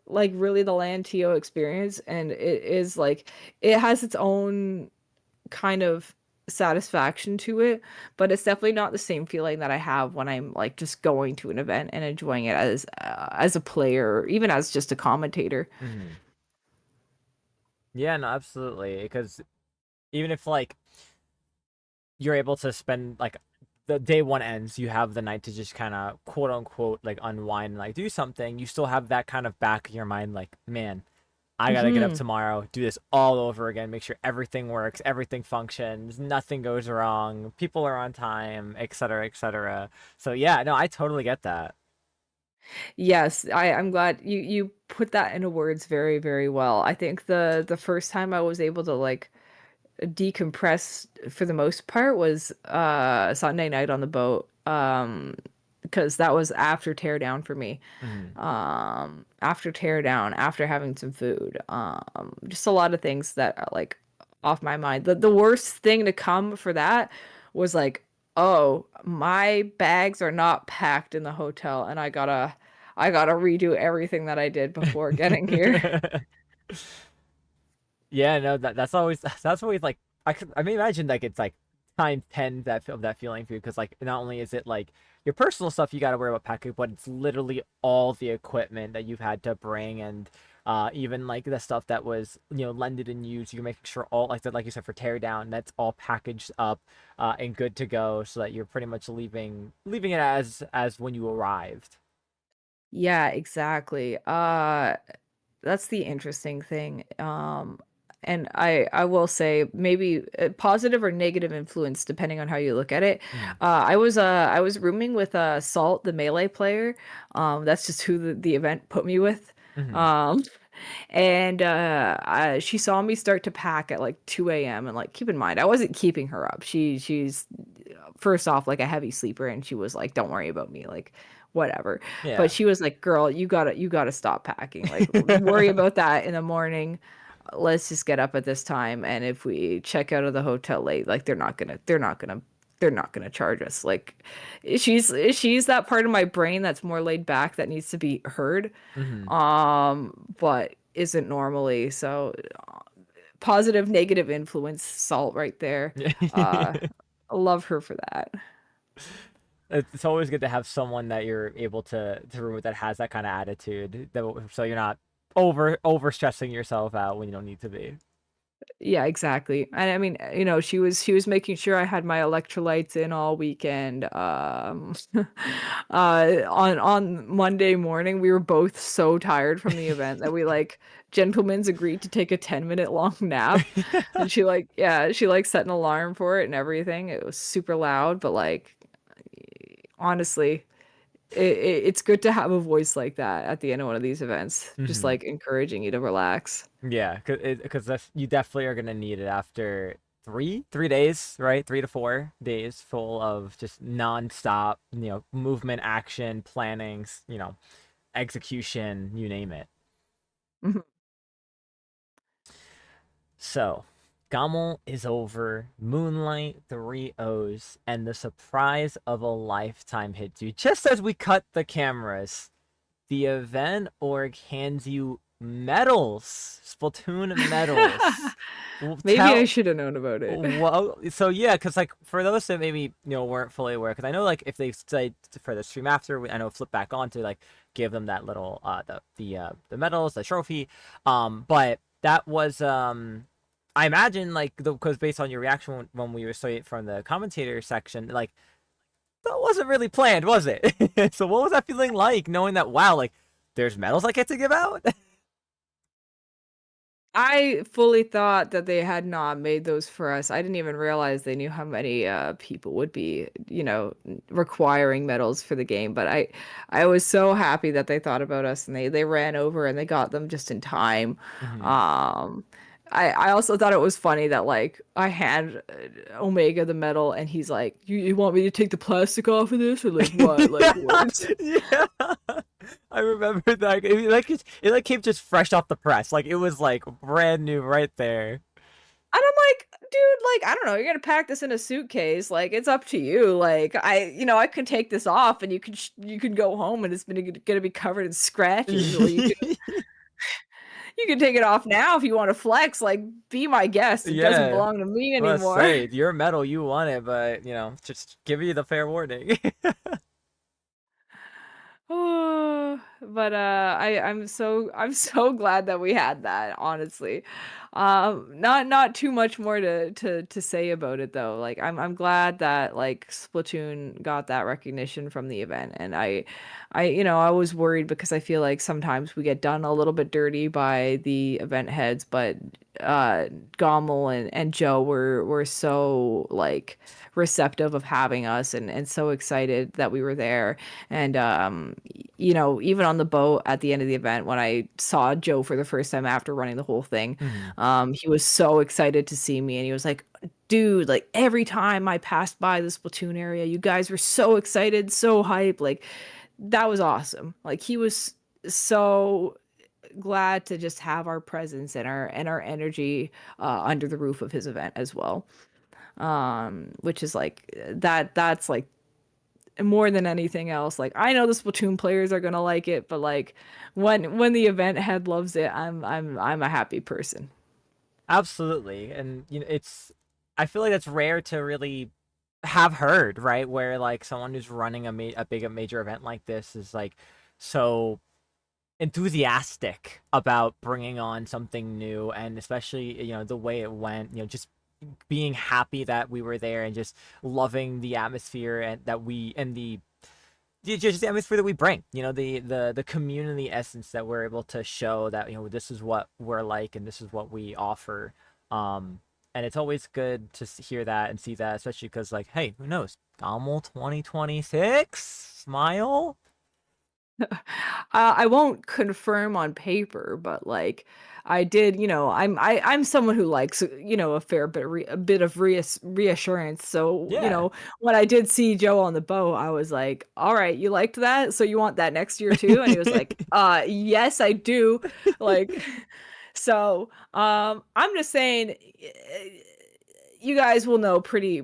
Speaker 2: like really the LAN TO experience, and it is like it has its own kind of satisfaction to it, but it's definitely not the same feeling that I have when I'm like just going to an event and enjoying it as a player or even as just a commentator.
Speaker 1: Hmm. Yeah, no, absolutely. Because even if like you're able to spend like the day one ends, you have the night to just kind of quote unquote like unwind and like do something. You still have that kind of back of your mind, like, man, I gotta get up
Speaker 2: Hmm.
Speaker 1: tomorrow, do this all over again, make sure everything works, everything functions, nothing goes wrong, people are on time, etc., etc. So yeah, no, I totally get that.
Speaker 2: Yes, I'm glad you put that into words very, very well. I think the first time I was able to like decompress for the most part was Sunday night on the boat. Because that was after teardown for me.
Speaker 1: Hmm.
Speaker 2: After teardown, after having some food. Just a lot of things that are like off my mind. The worst thing to come for that was like, oh, my bags are not packed in the hotel and I gotta redo everything that I did before getting here.
Speaker 1: Yeah, no, that's always like I may imagine like it's like times 10 of that feeling for you because like not only is it like your personal stuff you got to worry about packing, but it's literally all the equipment that you've had to bring and even like the stuff that was lended and used. You're making sure all like that, like you said, for tear down, that's all packaged up and good to go, so that you're pretty much leaving it as when you arrived.
Speaker 2: Yeah, exactly. That's the interesting thing. And I will say maybe a positive or negative influence depending on how you look at it.
Speaker 1: Mm-hmm.
Speaker 2: I was rooming with Salt, the melee player. That's just who the event put me with.
Speaker 1: Mm-hmm.
Speaker 2: Um, and she saw me start to pack at like 2 a.m. and like keep in mind I wasn't keeping her up. She's first off like a heavy sleeper, and she was like, "Don't worry about me," like whatever. But
Speaker 1: Yeah.
Speaker 2: she was like, "Girl, you gotta stop packing. Like worry about that in the morning. Let's just get up at this time, and if we check out of the hotel late, like they're not gonna charge us." Like she's that part of my brain that's more laid back that needs to be heard,
Speaker 1: Mm-hmm.
Speaker 2: but isn't normally. So positive, negative influence, Salt right there. Uh, I love her for that.
Speaker 1: It's always good to have someone that you're able to room with that has that kind of attitude, so you're not over stressing yourself out when you don't need to be.
Speaker 2: Yeah, exactly. And I mean, she was making sure I had my electrolytes in all weekend. On Monday morning, we were both so tired from the event that we like gentlemen's agreed to take a 10-minute long nap. And she set an alarm for it and everything. It was super loud, but like honestly, it's good to have a voice like that at the end of one of these events, just
Speaker 1: Hmm.
Speaker 2: like encouraging you to relax.
Speaker 1: Yeah, because you definitely are gonna need it after three days, right? 3 to 4 days full of just nonstop, movement, action, plannings, execution, you name it.
Speaker 2: Mhm.
Speaker 1: So, GOML is over, Moonlight, three O's, and the surprise of a lifetime hits you. Just as we cut the cameras, the event org hands you medals, Splatoon medals.
Speaker 2: Maybe I
Speaker 1: Tell
Speaker 2: should have known about it.
Speaker 1: well, so yeah, because like for those that maybe weren't fully aware, because I know like if they say for the stream after, I know flip back on to like give them that little the medals, the trophy, but that was I imagine like because based on your reaction when we were saying it from the commentator section, like that wasn't really planned, was it? So what was that feeling like knowing that wow, like there's medals I get to give out?
Speaker 2: I fully thought that they had not made those for us. I didn't even realize they knew how many people would be, requiring medals for the game. But I was so happy that they thought about us and they ran over and they got them just in time.
Speaker 1: Hmm.
Speaker 2: Um, I also thought it was funny that like I hand Omega the medal and he's like, you want me to take the plastic off of this or like what? Like what?
Speaker 1: Yeah, I remember that. It like came just fresh off the press. Like it was like brand new right there.
Speaker 2: And I'm like, dude, like, I don't know, you're gonna pack this in a suitcase. Like, it's up to you. Like, I could take this off and you could go home and it's been gonna be covered in scratches, or you can take it off now if you want to flex. Like, be my guest. It doesn't
Speaker 1: Yeah,
Speaker 2: belong to me
Speaker 1: let's
Speaker 2: anymore.
Speaker 1: say your medal, you won it, but just give you the fair warning.
Speaker 2: Oh, but I'm so glad that we had that, honestly. Not too much more to say about it though. Like I'm glad that like Splatoon got that recognition from the event. And I was worried because I feel like sometimes we get done a little bit dirty by the event heads, but GOML and Joe were so like receptive of having us and so excited that we were there. And even on the boat at the end of the event, when I saw Joe for the first time after running the whole thing,
Speaker 1: Mhm.
Speaker 2: he was so excited to see me, and he was like, "Dude, like every time I passed by the Splatoon area, you guys were so excited, so hype. Like that was awesome. Like he was so glad to just have our presence and our energy under the roof of his event as well. Which is like that's like more than anything else. Like I know the Splatoon players are gonna like it, but like when the event head loves it, I'm a happy person.
Speaker 1: Absolutely. And I feel like that's rare to really have heard, right? Where like someone who's running a major event like this is like so enthusiastic about bringing on something new, and especially the way it went, just being happy that we were there and just loving the atmosphere and that we and just the atmosphere that we bring, the community essence that we're able to show, that this is what we're like and this is what we offer. um and it's always good to hear that and see that, especially because like, hey, who knows, GOML 2026 smile.
Speaker 2: I won't confirm on paper, but like I did, I'm someone who likes, a fair bit a bit of reassurance. So,
Speaker 1: Yeah.
Speaker 2: when I did see Joe on the boat, I was like, "All right, you liked that? So you want that next year too?" And he was like, yes, I do." Like so, I'm just saying you guys will know pretty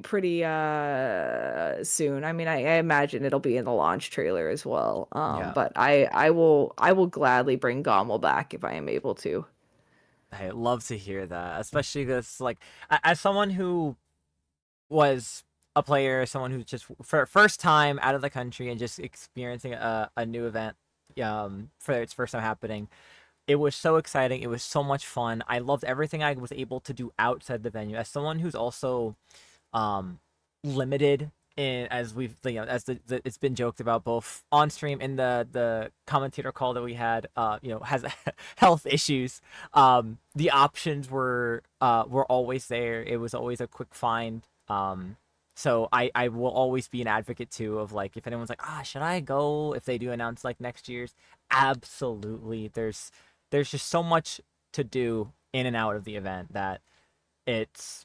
Speaker 2: soon. I mean, I imagine it'll be in the launch trailer as well.
Speaker 1: Yeah,
Speaker 2: But I will gladly bring GOML back if I am able to.
Speaker 1: I love to hear that, especially because like as someone who was a player, someone who's just for first time out of the country and just experiencing a new event for its first time happening. It was so exciting. It was so much fun. I loved everything I was able to do outside the venue. As someone who's also um limited in, as we've as it's been joked about both on stream in the commentator call that we had, has health issues. The options were always there. It was always a quick find. So I will always be an advocate too of like, if anyone's like, should I go if they do announce like next year's, absolutely. There's just so much to do in and out of the event that it's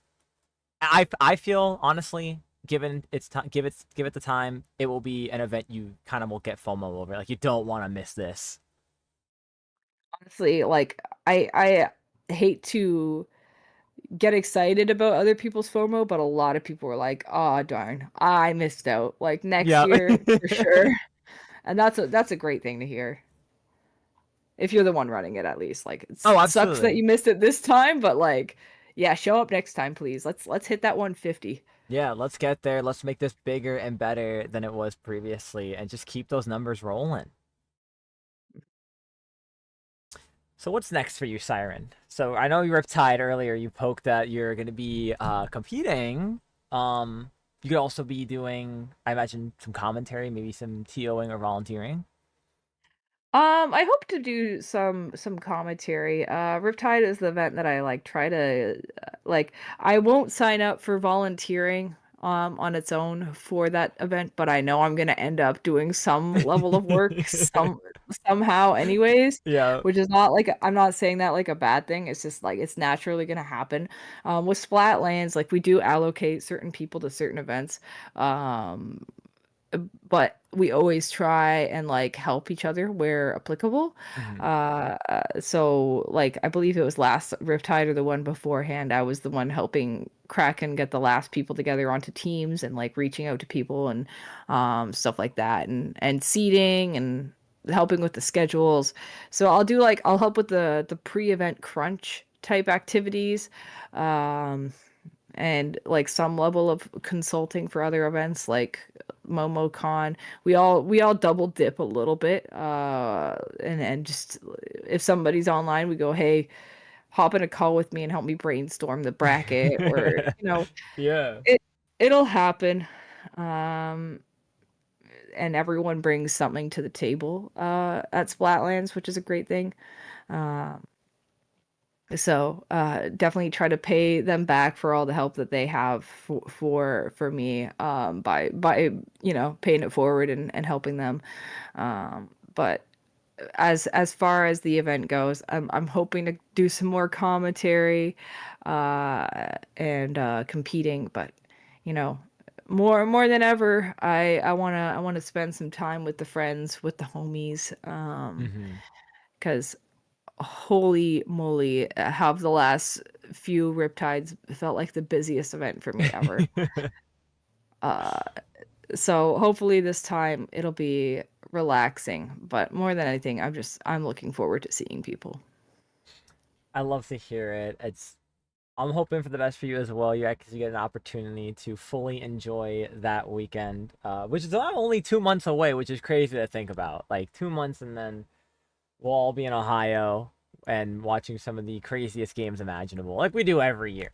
Speaker 1: I feel honestly, given its time, give it the time, it will be an event you kind of will get FOMO over. Like you don't want to miss this.
Speaker 2: Honestly, like I hate to get excited about other people's FOMO, but a lot of people were like, "Oh darn, I missed out." Like next
Speaker 1: Yeah.
Speaker 2: year for sure. And that's a great thing to hear. If you're the one running it, at least. Like
Speaker 1: Oh,
Speaker 2: it sucks that
Speaker 1: absolutely.
Speaker 2: you missed it this time, but like yeah, show up next time, please. Let's hit that 150.
Speaker 1: Yeah, let's get there. Let's make this bigger and better than it was previously and just keep those numbers rolling. So what's next for you, Siren? So I know you Riptide earlier. You poked that you're going to be competing. You could also be doing, I imagine, some commentary, maybe some TOing or volunteering.
Speaker 2: I hope to do some commentary. Riptide is the event that I like try to like I won't sign up for volunteering on its own for that event, but I know I'm gonna end up doing some level of work somehow anyways,
Speaker 1: Yeah.
Speaker 2: which is not like I'm not saying that like a bad thing. It's just like it's naturally gonna happen. With Splatlands, like we do allocate certain people to certain events. Um but we always try and like help each other where applicable.
Speaker 1: Hmm.
Speaker 2: So like I believe it was last Riptide or the one beforehand, I was the one helping Kraken get the last people together onto teams and like reaching out to people and stuff like that and seating and helping with the schedules. So I'll help with the pre-event crunch type activities. Um and like some level of consulting for other events like MomoCon. We all double dip a little bit. And just if somebody's online, we go, hey, hop in a call with me and help me brainstorm the bracket or
Speaker 1: Yeah.
Speaker 2: it it'll happen. Um and everyone brings something to the table at Splatlands, which is a great thing. Um definitely try to pay them back for all the help that they have for me by paying it forward and helping them. But as far as the event goes, I'm hoping to do some more commentary and competing, but you know, more than ever, I wanna spend some time with the friends, with the homies,
Speaker 1: Hmm.
Speaker 2: because holy moly, have the last few Riptides felt like the busiest event for me ever. Uh, so hopefully this time it'll be relaxing, but more than anything, I'm looking forward to seeing people.
Speaker 1: I love to hear it. I'm hoping for the best for you as well. You actually get an opportunity to fully enjoy that weekend, which is not only 2 months away, which is crazy to think about. Like 2 months, and then we'll all be in Ohio and watching some of the craziest games imaginable, like we do every year.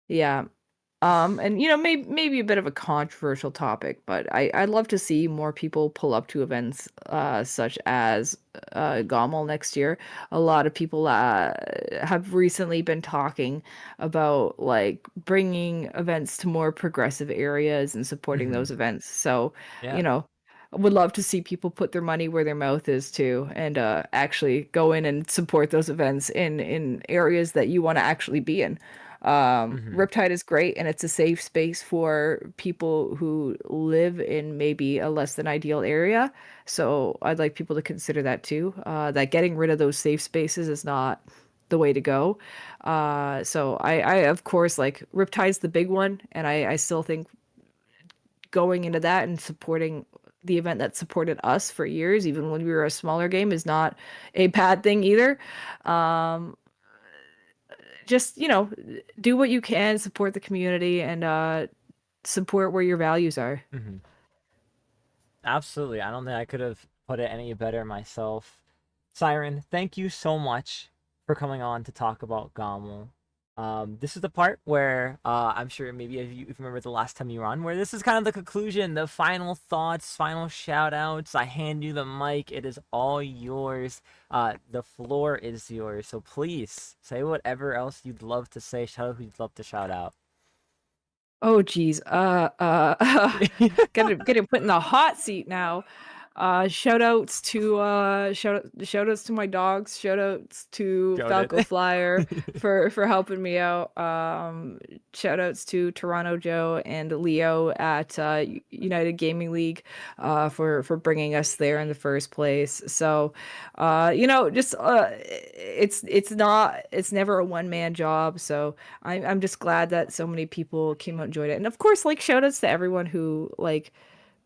Speaker 2: Yeah. And maybe a bit of a controversial topic, but I'd love to see more people pull up to events such as GOML next year. A lot of people have recently been talking about like bringing events to more progressive areas and supporting
Speaker 1: Hmm.
Speaker 2: those events. So,
Speaker 1: Yeah.
Speaker 2: you know, I would love to see people put their money where their mouth is too, and actually go in and support those events in areas that you want to actually be in.
Speaker 1: Hmm.
Speaker 2: Riptide is great and it's a safe space for people who live in maybe a less than ideal area. So I'd like people to consider that too. That getting rid of those safe spaces is not the way to go. So I of course like Riptide's the big one, and I still think going into that and supporting the event that supported us for years, even when we were a smaller game, is not a bad thing either. Um, just do what you can, support the community, and support where your values are.
Speaker 1: Hmm. Absolutely. I don't think I could have put it any better myself. Siren, thank you so much for coming on to talk about GOML. This is the part where I'm sure maybe if you remember the last time you were on, where this is kind of the conclusion, the final thoughts, final shout outs. I hand you the mic. It is all yours. The floor is yours. So please say whatever else you'd love to say. Shout out who you'd love to shout out.
Speaker 2: Oh geez. Getting put in the hot seat now. Shout outs to my dogs, shout outs to
Speaker 1: Go
Speaker 2: Falco
Speaker 1: it.
Speaker 2: Flyer for helping me out. Shout outs to Toronto Joe and Leo at United Gaming League for bringing us there in the first place. So just it's never a one man job. So I'm just glad that so many people came out and enjoyed it. And of course, like shout outs to everyone who like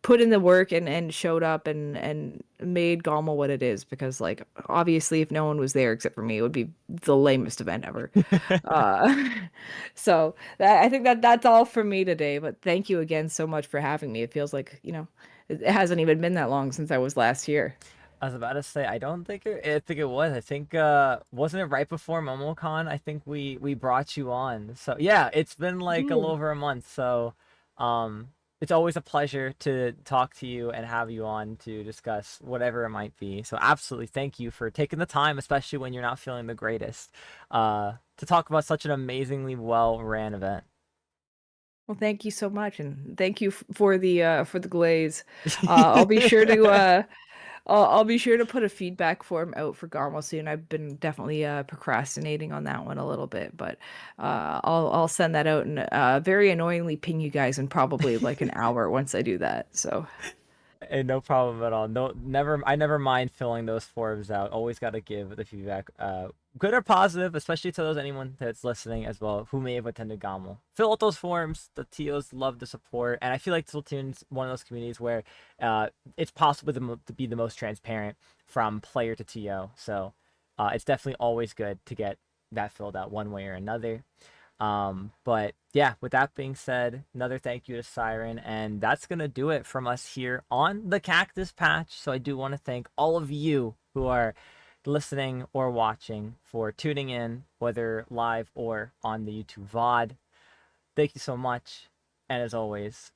Speaker 2: put in the work and showed up and made GOML what it is, because like obviously if no one was there except for me, it would be the lamest event ever. Uh I think that's all for me today, but thank you again so much for having me. It feels like, it hasn't even been that long since I was last here.
Speaker 1: I was about to say I don't think I think it was. I think wasn't it right before MomoCon? I think we brought you on. So yeah, it's been like a little
Speaker 2: Ooh.
Speaker 1: over a month. So It's always a pleasure to talk to you and have you on to discuss whatever it might be. So absolutely thank you for taking the time, especially when you're not feeling the greatest, to talk about such an amazingly well ran event.
Speaker 2: Well, thank you so much, and thank you for the glaze. I'll be sure to I'll be sure to put a feedback form out for GOML soon. I've been definitely procrastinating on that one a little bit, but I'll send that out and very annoyingly ping you guys in probably like an hour once I do that. So
Speaker 1: And no problem at all. No, never. I never mind filling those forms out. Always got to give the feedback, good or positive, especially to anyone that's listening as well who may have attended GOML. Fill out those forms. The TOs love the support, and I feel like Splatoon's one of those communities where, it's possible to be the most transparent from player to TO. So, it's definitely always good to get that filled out one way or another. But yeah, with that being said, another thank you to Siren, and that's gonna do it from us here on the Cactus Patch. So I do want to thank all of you who are listening or watching for tuning in, whether live or on the YouTube VOD. Thank you so much, and as always,